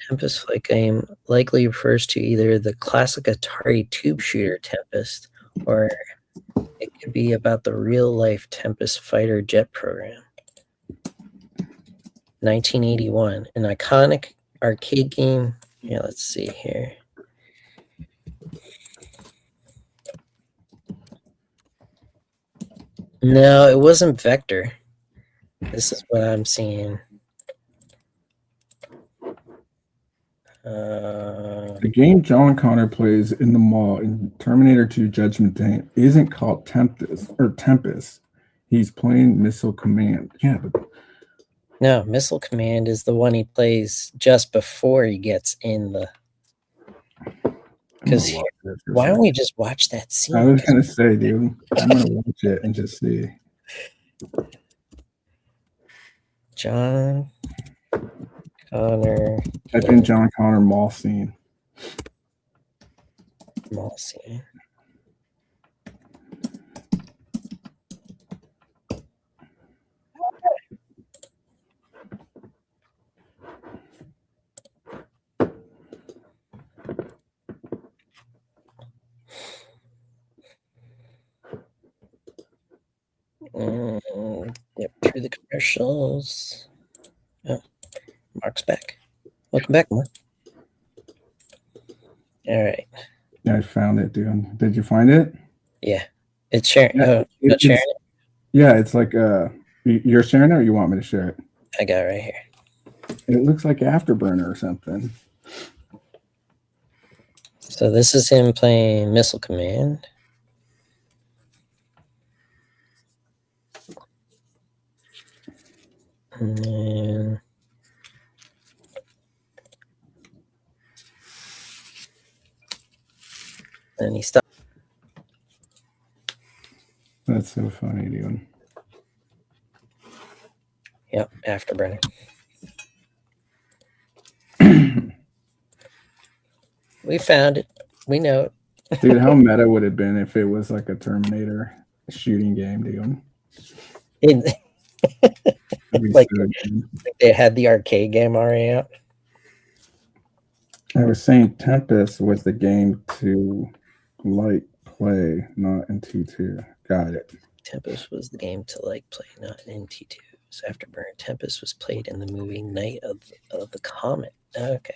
Tempest flight game likely refers to either the classic Atari tube shooter Tempest, or it could be about the real-life Tempest fighter jet program. 1981, an iconic arcade game. Yeah, let's see here. No, it wasn't Vector. This is what I'm seeing. The game John Connor plays in the mall in Terminator 2 Judgment Day isn't called Tempest. He's playing Missile Command. Yeah, but no, Missile Command is the one he plays just before he gets in the. Because why don't we just watch that scene? I was gonna say, dude, I'm gonna watch it and just see. John Connor. Type in John Connor mall scene. Mall scene. Yep, through the commercials. Oh, Mark's back. Welcome back, Mark. All right. Yeah, I found it, dude. Did you find it? Yeah, it's sharing. Yeah, Not sharing it. Yeah, it's like you're sharing it, or you want me to share it? I got it right here. It looks like Afterburner or something. So this is him playing Missile Command. And then he stopped. That's so funny, dude. Yep, Afterburner. We found it. We know it. Dude, how meta would it have been if it was like a Terminator shooting game, dude? Like they had the arcade game already out. I was saying Tempest was the game to like play, not in T2. Got it. Tempest was the game to like play, not in T2. So Afterburner. Tempest was played in the movie Night of the Comet. Okay.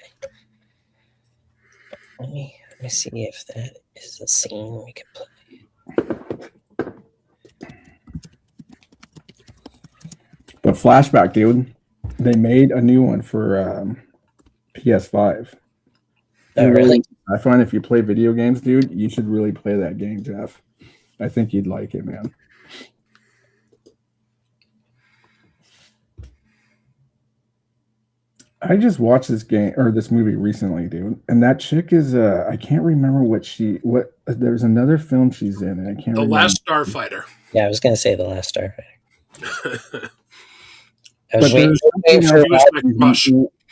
Let me see if that is a scene we can play. But Flashback, dude, they made a new one for PS5. Oh, really? I find if you play video games, dude, you should really play that game, Jeff. I think you'd like it, man. I just watched this game or this movie recently, dude, and that chick is I can't remember what there's another film she's in, and I can't remember. The Last Starfighter. Yeah, I was gonna say The Last Starfighter.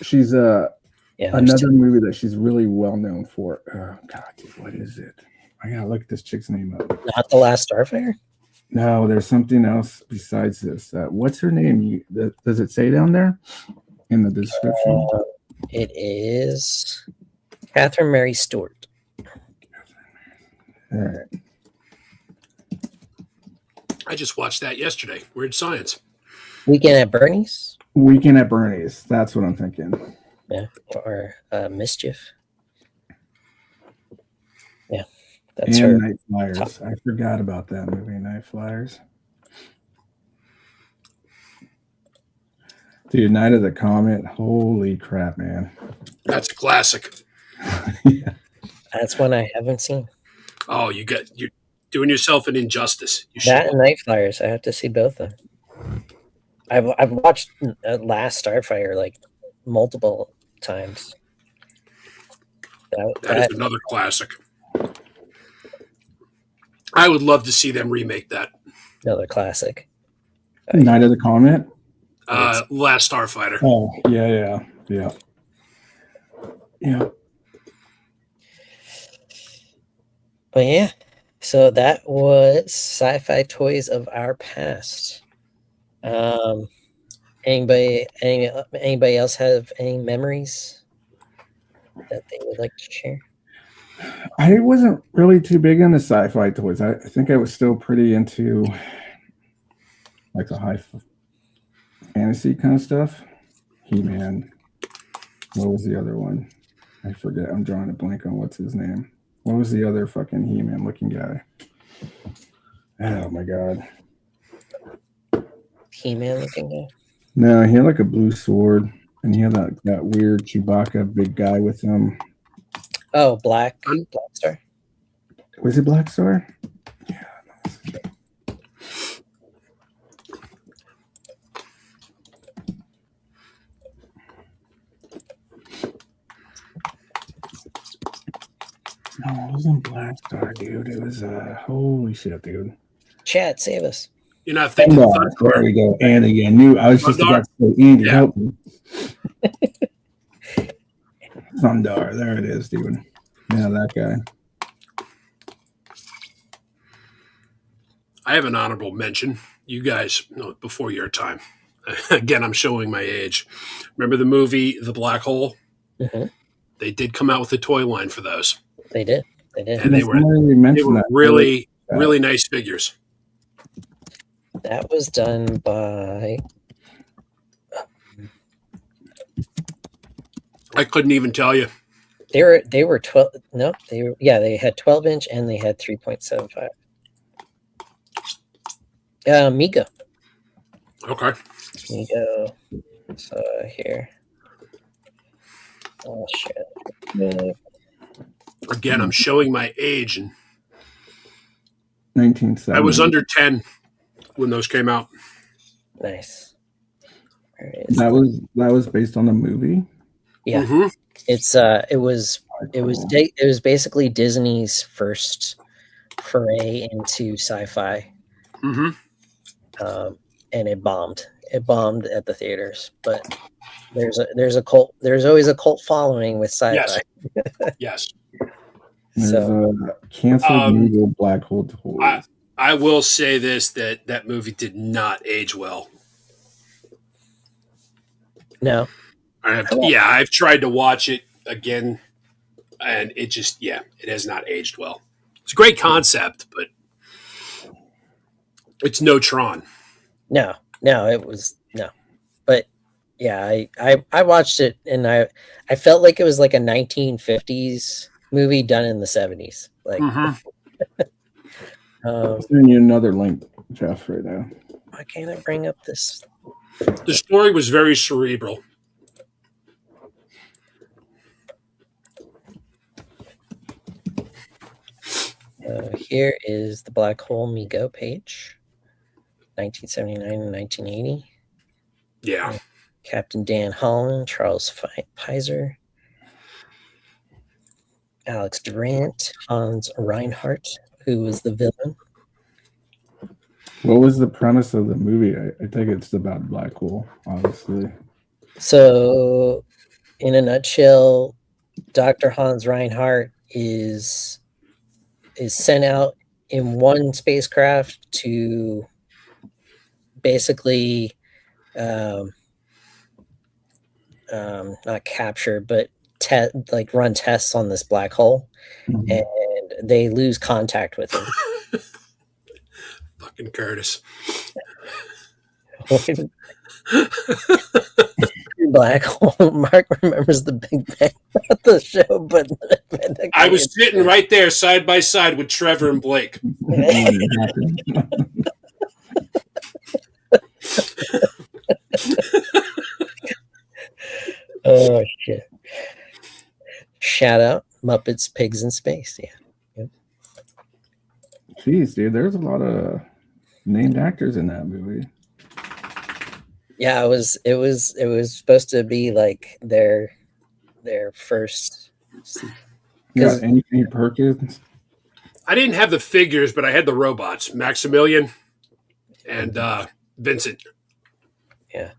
She's another movie that she's really well known for. Oh God, dude, what is it? I gotta look this chick's name up. Not The Last Starfighter? No, there's something else besides this. What's her name? Does it say down there in the description? It is Catherine Mary Stewart. All right. I just watched that yesterday. Weird Science. Weekend at Bernie's? Weekend at Bernie's. That's what I'm thinking. Yeah. Or Mischief. Yeah. That's and her. Night Flyers. I forgot about that movie, Night Flyers. Dude, Night of the Comet. Holy crap, man. That's a classic. Yeah. That's one I haven't seen. Oh, you're doing yourself an injustice. You That should. and Night Flyers. I have to see both of them. I've watched Last Starfire like multiple times. That is another classic. I would love to see them remake that. Another classic. Night of the Comet. Last Starfighter. Oh, yeah. But yeah, so that was sci-fi toys of our past. Anybody else have any memories that they would like to share? I wasn't really too big into sci-fi toys. I think I was still pretty into like the high fantasy kind of stuff. He-Man. What was the other one? I forget. I'm drawing a blank on what's his name. What was the other fucking He-Man looking guy? Oh my god. He-Man looking guy? No, he had like a blue sword, and he had that weird Chewbacca big guy with him. Oh, Black Star. Was it Black Star? Yeah. No, it wasn't Black Star, dude. It was holy shit, dude. Chat, save us. You're not thinking Thundar. There we go. And again, I was just about to say Andy, help me. Thundar, there it is, dude. Yeah, that guy. I have an honorable mention. You guys, before your time. Again, I'm showing my age. Remember the movie The Black Hole? Mm-hmm. They did come out with a toy line for those. They did. And they were really, really nice figures. That was done by... I couldn't even tell you. They were 12. No, they had 12-inch and they had 3.75. Mego. Okay. Mego. So here. Oh shit. Again, I'm showing my age, and 1970. I was under 10 when those came out. Nice. That was based on a movie. Yeah. Mm-hmm. It was basically Disney's first foray into sci-fi. Mm-hmm. And it bombed. It bombed at the theaters, but there's always a cult following with sci-fi. Yes. There's a canceled movie, Black Hole Toys. I will say this, that movie did not age well. No. I've tried to watch it again, and it just, it has not aged well. It's a great concept, but it's no Tron. No, it was no. But yeah, I watched it and I felt like it was like a 1950s movie done in the 70s. Like I'm sending you another link, Jeff, right now. Why can't I bring up this? The story was very cerebral. Here is the Black Hole Mego page, 1979 and 1980. Yeah. Captain Dan Holland, Charles Pizer, Alex Durant, Hans Reinhardt, who was the villain. What was the premise of the movie? I think it's about black hole, obviously. So, in a nutshell, Dr. Hans Reinhardt is sent out in one spacecraft to basically not capture, but run tests on this black hole, and they lose contact with him. Fucking Curtis. Black hole. Mark remembers the Big Bang at the show, but I was sitting right there side by side with Trevor and Blake. shout out Muppets Pigs in Space. Yeah. Yep. Jeez, dude, there's a lot of named actors in that movie. Yeah, it was supposed to be like their first. Yeah, Anthony Perkins. I didn't have the figures, but I had the robots, Maximilian and Vincent. Yeah.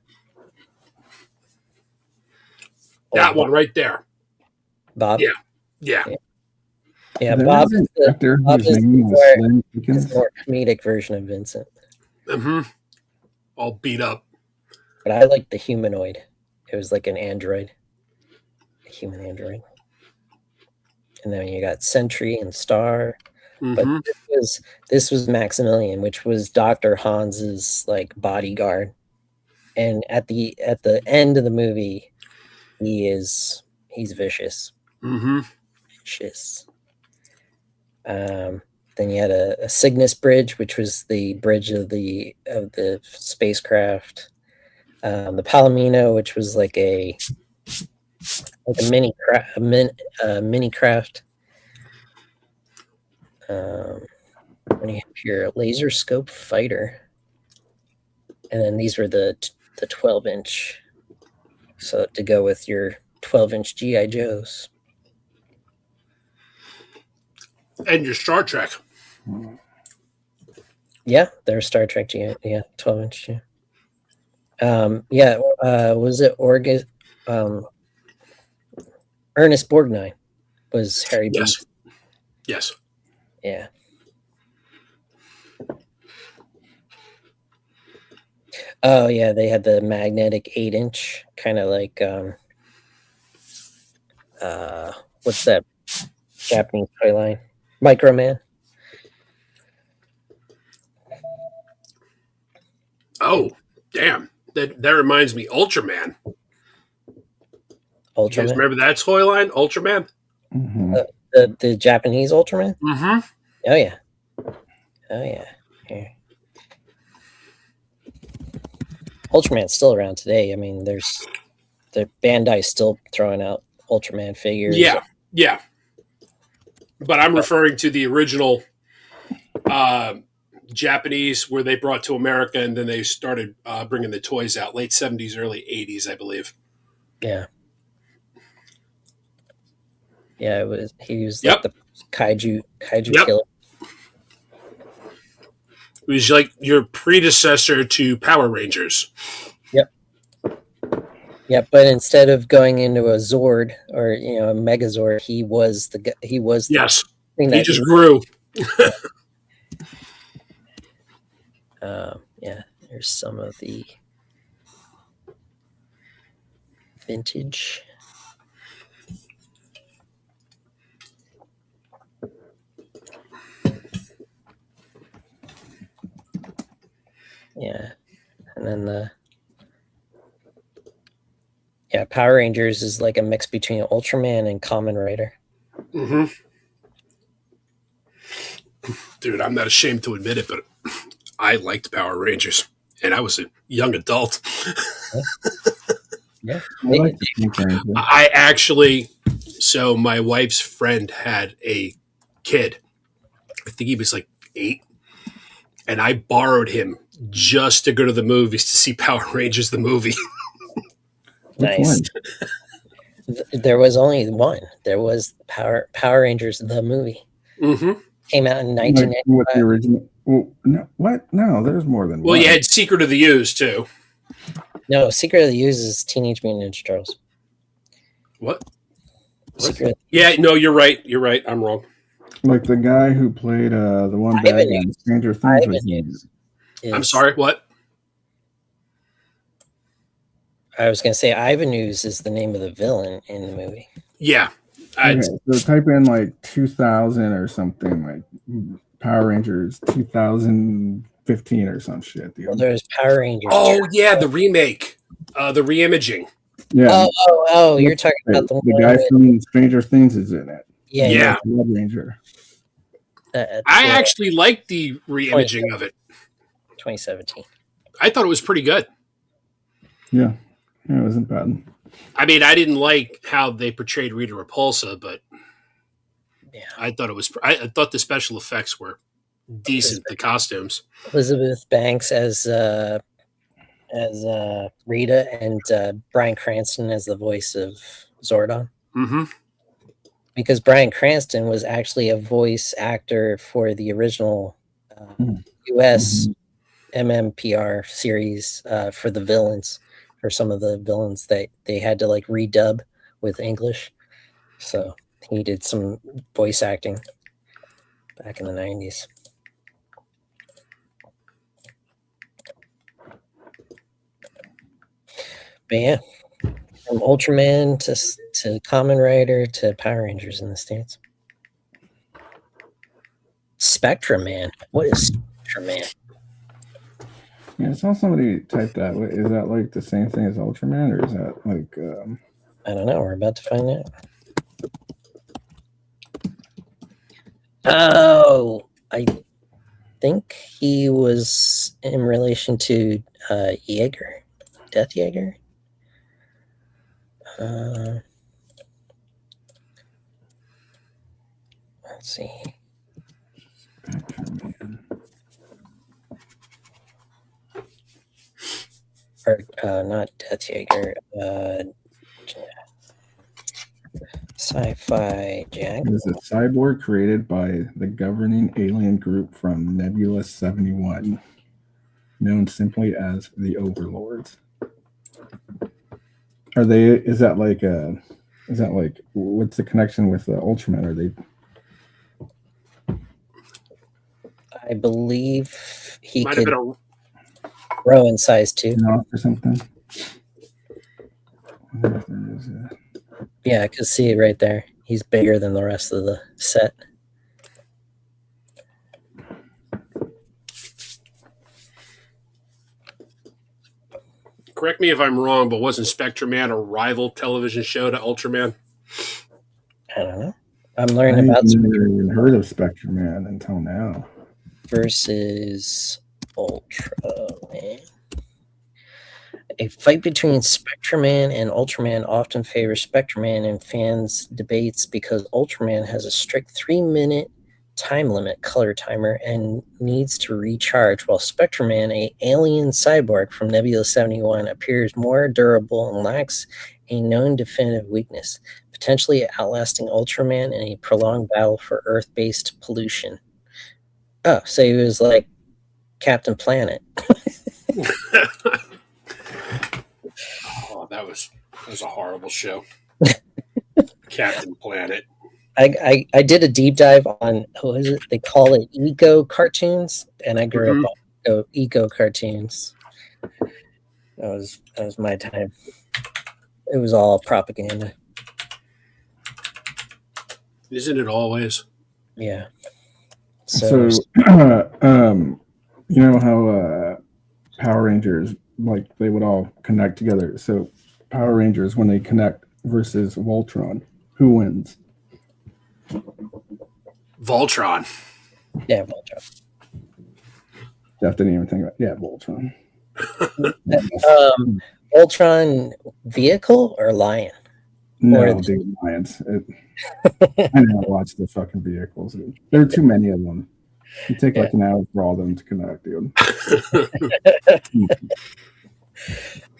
That one right there. Bob. Yeah. Yeah. Yeah, There Bob is an is actor Bob whose is name was the Slim Pickens. more comedic version of Vincent. Mm-hmm. All beat up. But I like the humanoid. It was like an android. A human android. And then you got Sentry and Star. Mm-hmm. But this was Maximilian, which was Dr. Hans's like bodyguard. And at the end of the movie, he's vicious. Mm-hmm. Vicious. Then you had a Cygnus bridge, which was the bridge of the spacecraft. The Palomino, which was like a mini craft. When you have your laser scope fighter, and then these were the 12-inch, so to go with your 12-inch GI Joes. And your Star Trek. Yeah, they're Star Trek GI. Yeah, 12-inch. Yeah. Was it Ernest Borgnine was Harry? Yes. Beach. Yes. Yeah. Oh yeah, they had the magnetic 8-inch, kind of like what's that Japanese toy line? Microman. Oh, damn. That reminds me, Ultraman. You guys Ultraman. remember that toy line, Ultraman? Mm-hmm. The Japanese Ultraman? Mm-hmm. Oh yeah. Oh yeah. Here. Ultraman's still around today. I mean, the Bandai's still throwing out Ultraman figures. Yeah, yeah. But I'm referring to the original Japanese, where they brought to America, and then they started bringing the toys out, late 70s, early 80s, I believe. Yeah. Yeah, it was. He was Yep. like the kaiju Yep. killer. It was like your predecessor to Power Rangers. Yeah, but instead of going into a Zord or a Megazord, he was the Yes. thing He that just grew. yeah. Here's some of the vintage. Yeah, and then Power Rangers is like a mix between Ultraman and Kamen Rider. Mm-hmm. Dude, I'm not ashamed to admit it, but I liked Power Rangers, and I was a young adult. Yeah. I like the Pink Ranger. I actually, so my wife's friend had a kid. I think he was like 8, and I borrowed him just to go to the movies to see Power Rangers the movie. Nice. There was only one. There was Power Rangers the movie. Mm-hmm. Came out in Like, 1995. what the original? Well, no, what? No, there's more than Well, one. you had Secret of the Ooze too. No, Secret of the Ooze is Teenage Mutant Ninja Turtles. What? Secret. Yeah, no, you're right. You're right. I'm wrong. Like the guy who played the one Ivan bad guy in Stranger Things was in it. I'm sorry. What? I was going to say Ivan Ooze is the name of the villain in the movie. Yeah. Okay, so type in like 2000 or something, like Power Rangers 2015 or some shit. Dude. Well, there's Power Rangers. Oh yeah, the remake, the reimaging. Yeah. Oh, you're talking about the one guy with, from Stranger Things is in it. Yeah. Red Ranger. I actually liked the reimaging of it. 2017. I thought it was pretty good. Yeah, it wasn't bad. I mean, I didn't like how they portrayed Rita Repulsa, but Yeah. I thought it was. I thought the special effects were decent. The costumes. Elizabeth Banks as Rita, and Bryan Cranston as the voice of Zordon. Mm-hmm. Because Bryan Cranston was actually a voice actor for the original US MMPR series for the villains, for some of the villains that they had to like redub with English. So he did some voice acting back in the 90s. But yeah, from Ultraman to Kamen Rider to Power Rangers in the States. Spectrum Man. What is Spectrum Man? Yeah, I saw somebody type that. Is that like the same thing as Ultraman, or is that like? I don't know. We're about to find out. Oh, I think he was in relation to Jaeger, Death Jaeger. Let's see. Or not Death Jaeger. Sci-Fi Jack. It is a cyborg created by the governing alien group from Nebula 71, known simply as the Overlords. Are they? Is that like what's the connection with Ultraman? Are they? I believe he Might could have been grow in size too. Or something. Yeah, I could see it right there. He's bigger than the rest of the set. Correct me if I'm wrong, but wasn't Spectrum Man a rival television show to Ultraman? I don't know. I'm learning I about never even heard of Spectrum Man until now. versus Ultraman. A fight between Spectreman and Ultraman often favors Spectreman in fans' debates because Ultraman has a strict 3-minute time limit color timer and needs to recharge, while Spectreman, a alien cyborg from Nebula 71, appears more durable and lacks a known definitive weakness, potentially outlasting Ultraman in a prolonged battle for Earth-based pollution. Oh, so he was like Captain Planet. Oh, that was a horrible show. Captain Planet. I did a deep dive on what is it? They call it eco cartoons, and I grew up on eco cartoons. That was my time. It was all propaganda. Isn't it always? Yeah. So you know how Power Rangers, like, they would all connect together. So Power Rangers, when they connect versus Voltron, who wins? Voltron. Yeah, Voltron. Jeff didn't even think about. Yeah, Voltron. Voltron vehicle or lion? No, dude, Lions. I never watched the fucking vehicles. There are too many of them. You take like an hour for all of them to connect, dude.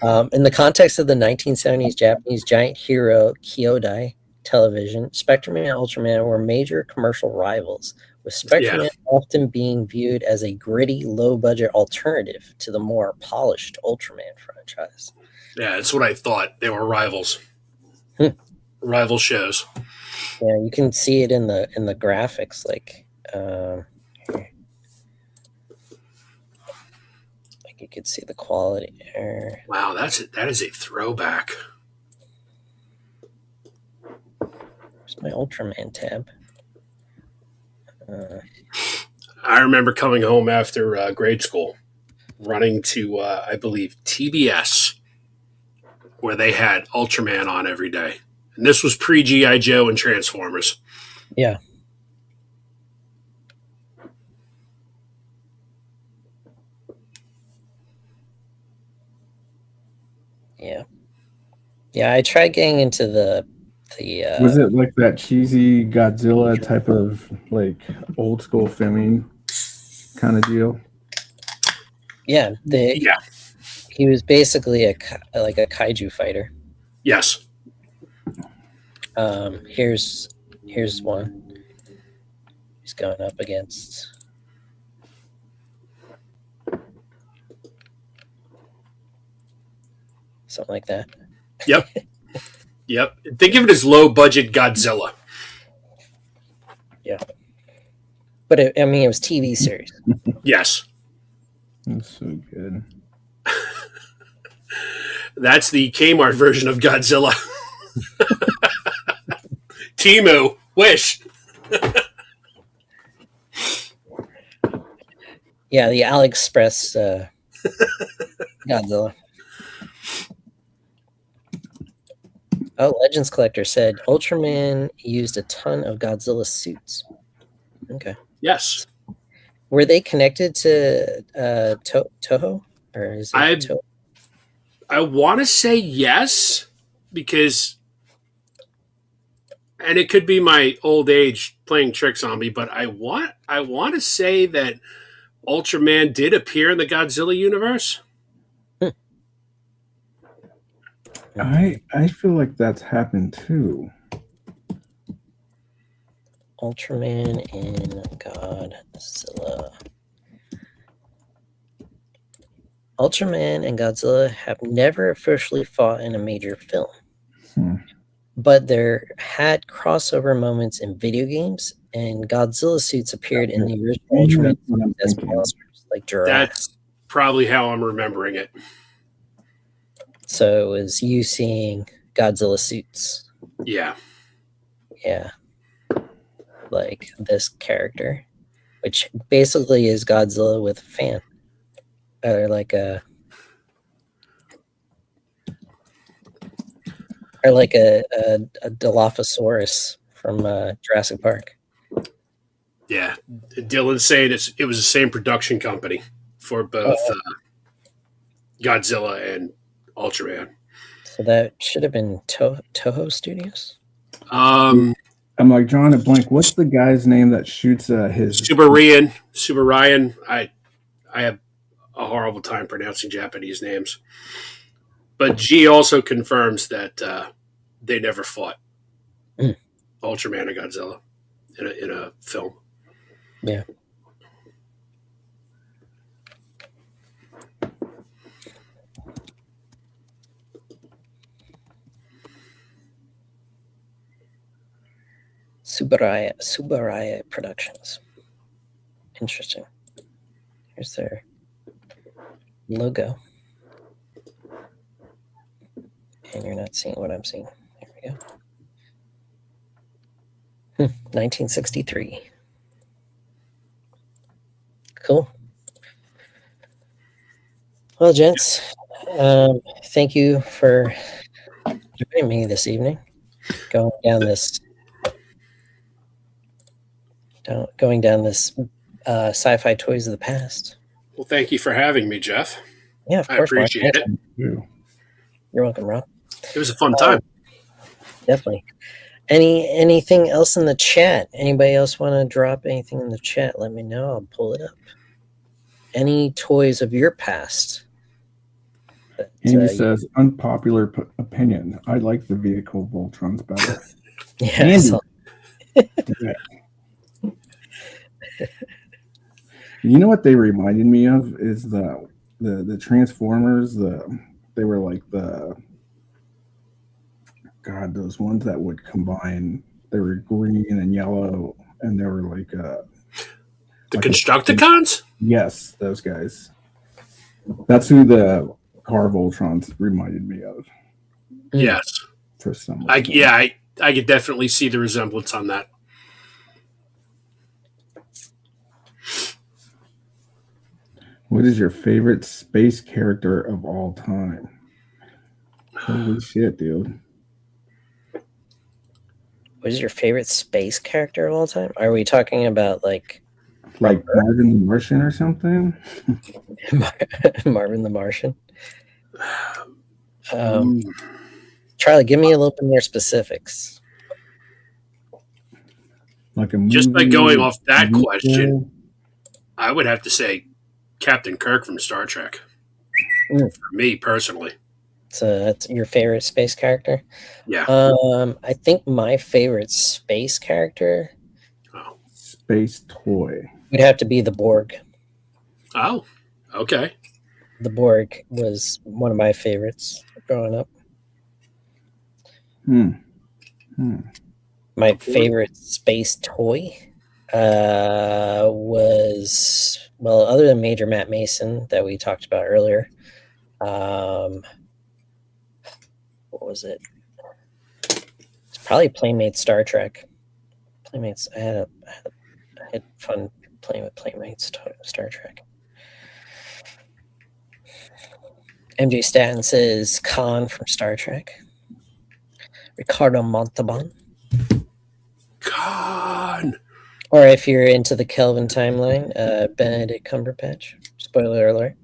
In the context of the 1970s Japanese giant hero Kyodai television, Spectrum and Ultraman were major commercial rivals, with Spectrum often being viewed as a gritty, low-budget alternative to the more polished Ultraman franchise. Yeah, that's what I thought. They were rivals. Rival shows. Yeah, you can see it in the graphics, like you could see the quality there. Wow, that is a throwback. Where's my Ultraman tab? I remember coming home after grade school, running to I believe TBS, where they had Ultraman on every day, and this was pre G.I. Joe and Transformers. Yeah. Yeah. Yeah, I tried getting into the Was it like that cheesy Godzilla type of like old school filming kind of deal? yeah, Yeah. he was basically like a kaiju fighter. Yes. Here's one. He's going up against something like that. Yep. Yep. Think of it as low budget Godzilla. Yeah. But it was TV series. Yes. That's so good. That's the Kmart version of Godzilla. Timu, Wish. Yeah, the AliExpress Godzilla. Oh, Legends Collector said Ultraman used a ton of Godzilla suits. Okay. Yes. Were they connected to Toho? Or is it Toho? I want to say yes, because, and it could be my old age playing tricks on me, but I want to say that Ultraman did appear in the Godzilla universe. I feel like that's happened too. Ultraman in Godzilla. Ultraman and Godzilla have never officially fought in a major film. But there had crossover moments in video games, and Godzilla suits appeared in the original Ultraman as monsters, like giraffes. That's probably how I'm remembering it. So it was you seeing Godzilla suits. Yeah. Yeah. Like this character, which basically is Godzilla with a fan. Or like a Dilophosaurus from Jurassic Park. Yeah. Dylan's saying it was the same production company for both Godzilla and Ultraman. So that should have been Toho Studios? I'm like drawing a blank. What's the guy's name that shoots his Subarayan. I have a horrible time pronouncing Japanese names. But G also confirms that they never fought Ultraman and Godzilla in a film. Yeah. Subaraya Productions. Interesting. Here's their logo. And you're not seeing what I'm seeing. There we go. 1963. Cool. Well, gents, thank you for joining me this evening. Going down this sci-fi toys of the past. Well, thank you for having me, Jeff. Yeah, of course. I appreciate it. You're welcome, Rob. It was a fun time. Definitely. Anything else in the chat? Anybody else want to drop anything in the chat? Let me know. I'll pull it up. Any toys of your past? Andy says, unpopular opinion. I like the vehicle Voltrons better. Yeah. You know what they reminded me of is the Transformers. They were like those ones that would combine. They were green and yellow, and they were like the Constructicons. Yes, those guys. That's who the car Voltrons reminded me of. Yes. For some reason. I could definitely see the resemblance on that. What is your favorite space character of all time? Holy shit, dude. What is your favorite space character of all time? Are we talking about like Marvin the Martian or something? Marvin the Martian? Charlie, give me a little bit more specifics. Like a movie, Just by going off that TV question, show? I would have to say Captain Kirk from Star Trek. Mm. For me personally. So that's your favorite space character? Yeah. I think my favorite space character Space toy would have to be the Borg. Oh, okay. The Borg was one of my favorites growing up. My favorite space toy was, well, other than Major Matt Mason that we talked about earlier. What was it? It's probably Playmate Star Trek. Playmates. I had fun playing with Playmates Star Trek. MJ Stanton says Khan from Star Trek. Ricardo Montalban. Khan. Or if you're into the Kelvin timeline, Benedict Cumberbatch. Spoiler alert.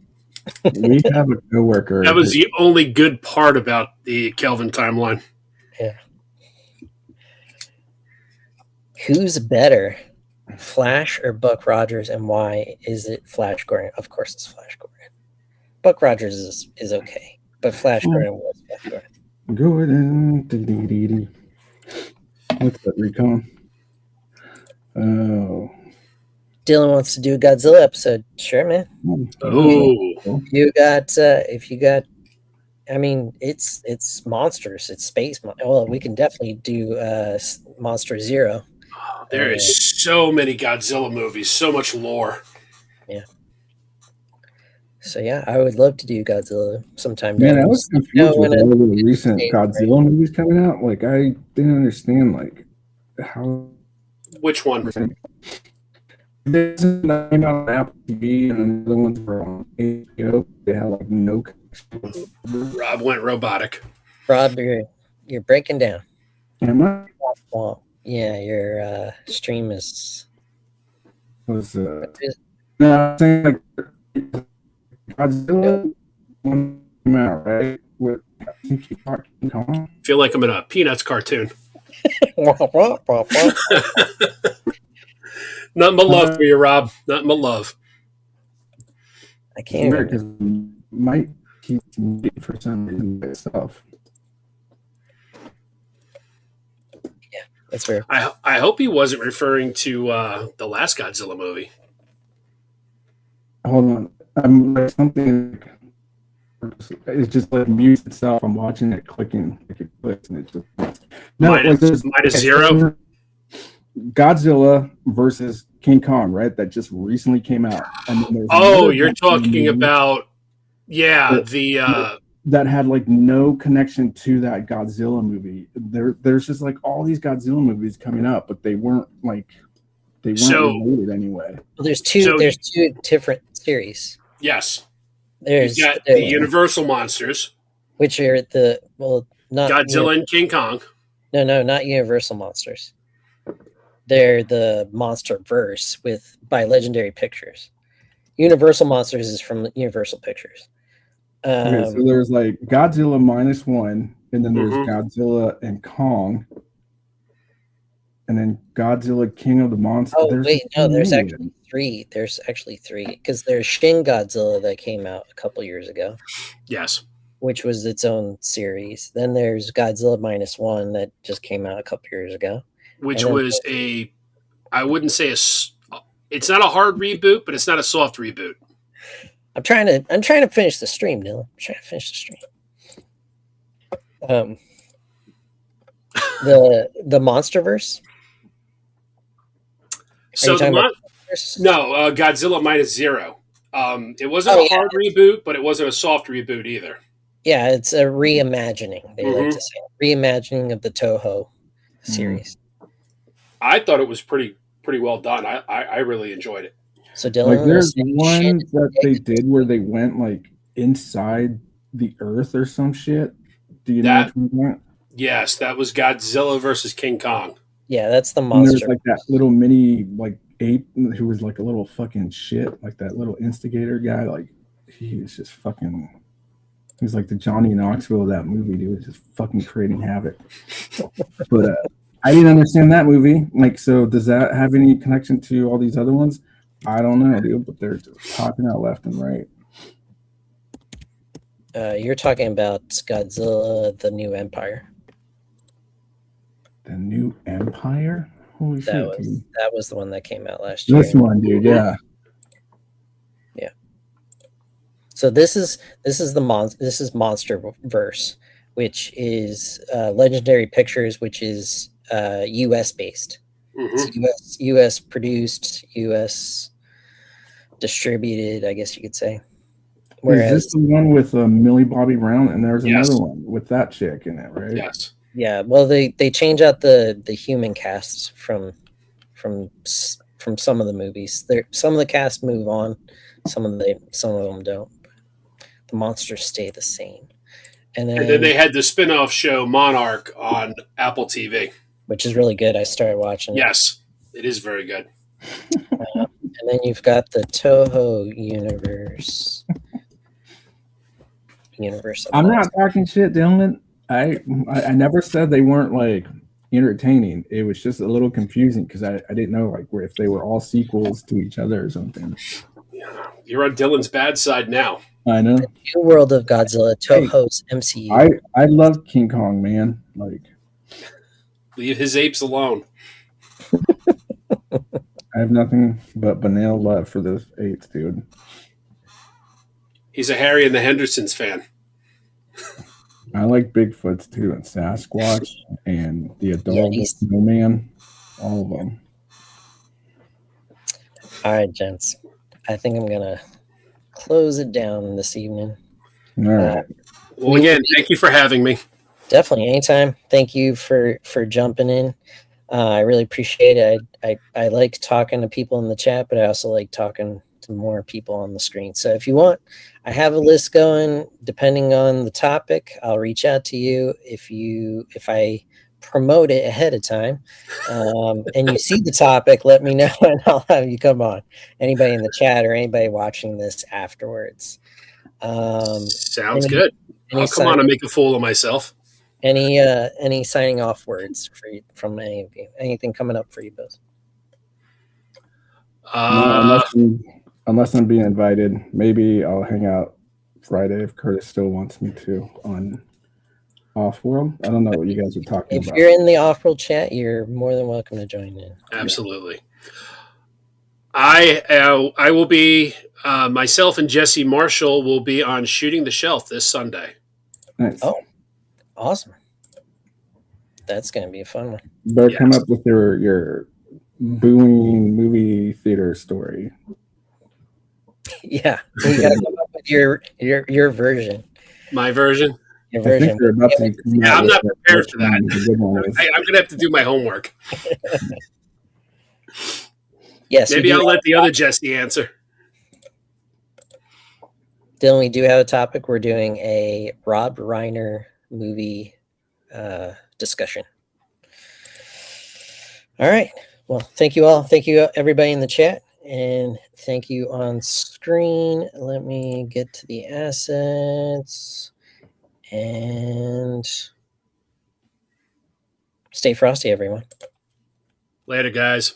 We have a coworker. That was the only good part about the Kelvin timeline. Yeah. Who's better, Flash or Buck Rogers, and why is it Flash Gordon? Of course, it's Flash Gordon. Buck Rogers is okay, but Flash Gordon was Flash Gordon. Gordon. What's that, Recon? Oh. Dylan wants to do a Godzilla episode. Sure, man. Oh, You got if you got, I mean, it's monsters. It's space. Well, we can definitely do Monster Zero. there is so many Godzilla movies, so much lore. Yeah. So yeah, I would love to do Godzilla sometime. Man, I was confused with all the recent Godzilla movies coming out. Like, I didn't understand, like, how. Which one? There's one came out on Apple TV, and the other ones were on HBO. They had like no connection. Rob went robotic. Rob, you're breaking down. Am I? Well, yeah, your stream is. Was no, I'm saying like Godzilla one came out, right? With King Kong. Feel like I'm in a Peanuts cartoon. Nothing but love for you, Rob. Nothing but love. I can't. Because might keep for some reason by itself. Yeah, that's fair. I hope he wasn't referring to the last Godzilla movie. Hold on, I'm like something. It's just like mutes itself. I'm watching it clicking, it clicks, and it just minus zero. Godzilla versus King Kong, right? That just recently came out. And then you're talking about that had like no connection to that Godzilla movie. There's just like all these Godzilla movies coming up, but they weren't related anyway. Well, there's two different series. Yes. There's the Universal monsters, which are not Godzilla and King Kong. No, not Universal monsters. They're the Monster Verse by Legendary Pictures. Universal Monsters is from Universal Pictures. Okay, so there's like Godzilla -1, and then there's Godzilla and Kong, and then Godzilla King of the Monsters. Oh wait, no, there's actually three. There's actually three because there's Shin Godzilla that came out a couple years ago. Yes. Which was its own series. Then there's Godzilla -1 that just came out a couple years ago. Which was I wouldn't say it's not a hard reboot, but it's not a soft reboot. I'm trying to finish the stream, Dylan. I'm trying to finish the stream. The Monsterverse. So Godzilla -0. It wasn't a hard reboot, but it wasn't a soft reboot either. Yeah, it's a reimagining. They like to say reimagining of the Toho series. I thought it was pretty well done. I really enjoyed it. So Dylan, like there's one that they did where they went like inside the earth or some shit. Do you know which one? Yes, that was Godzilla versus King Kong. Yeah, that's the monster. And there's like that little mini like ape who was like a little fucking shit, like that little instigator guy. Like he was just fucking He's like the Johnny Knoxville of that movie, dude, just fucking creating havoc. But I didn't understand that movie. Like, so does that have any connection to all these other ones? I don't know, dude, but they're just popping out left and right. You're talking about Godzilla, The New Empire. The New Empire? Holy shit, dude. That was the one that came out last year. This one, dude, yeah. Yeah. So this is Monsterverse, which is Legendary Pictures, which is US based. It's US produced, US distributed, I guess you could say. Whereas, is this the one with Millie Bobby Brown? And there's another one with that chick in it, right? Yes. Yeah. Well, they change out the human casts from some of the movies. Some of the cast move on, some of them don't. The monsters stay the same. And then they had the spin-off show Monarch on Apple TV, which is really good. I started watching it. Yes, it is very good. And then you've got the Toho universe. I'm not talking shit, Dylan. I never said they weren't like entertaining. It was just a little confusing because I didn't know like if they were all sequels to each other or something. Yeah, you're on Dylan's bad side now. I know. The New World of Godzilla, Toho's MCU. I love King Kong, man. Like, leave his apes alone. I have nothing but banana love for those apes, dude. He's a Harry and the Hendersons fan. I like Bigfoots too, and Sasquatch, and the adorable snowman. All of them. All right, gents. I think I'm gonna close it down this evening. All right. Well, again, thank you for having me. Definitely, anytime. Thank you for jumping in. I really appreciate it. I like talking to people in the chat, but I also like talking to more people on the screen. So if you want, I have a list going. Depending on the topic, I'll reach out to you. If I promote it ahead of time, and you see the topic, let me know and I'll have you come on. Anybody in the chat or anybody watching this afterwards. Sounds good. I'll come on and make a fool of myself. Any signing off words from any of you? Anything coming up for you both? No, unless I'm being invited, maybe I'll hang out Friday if Curtis still wants me to on Off-World. I don't know what you guys are talking about. If you're in the Off-World chat, you're more than welcome to join in. Absolutely. I will be myself and Jesse Marshall will be on Shooting the Shelf this Sunday. Nice. Oh, awesome. That's going to be a fun one. Better come up with your booing movie theater story. Yeah, you got to come up with your version. My version. Your version. I'm not prepared for that. I'm gonna have to do my homework. Yes. Maybe I'll let the other Jesse answer. Dylan, we do have a topic. We're doing a Rob Reiner movie discussion. All right. Well, thank you all. Thank you, everybody in the chat. And thank you on screen. Let me get to the assets. And stay frosty, everyone. Later, guys.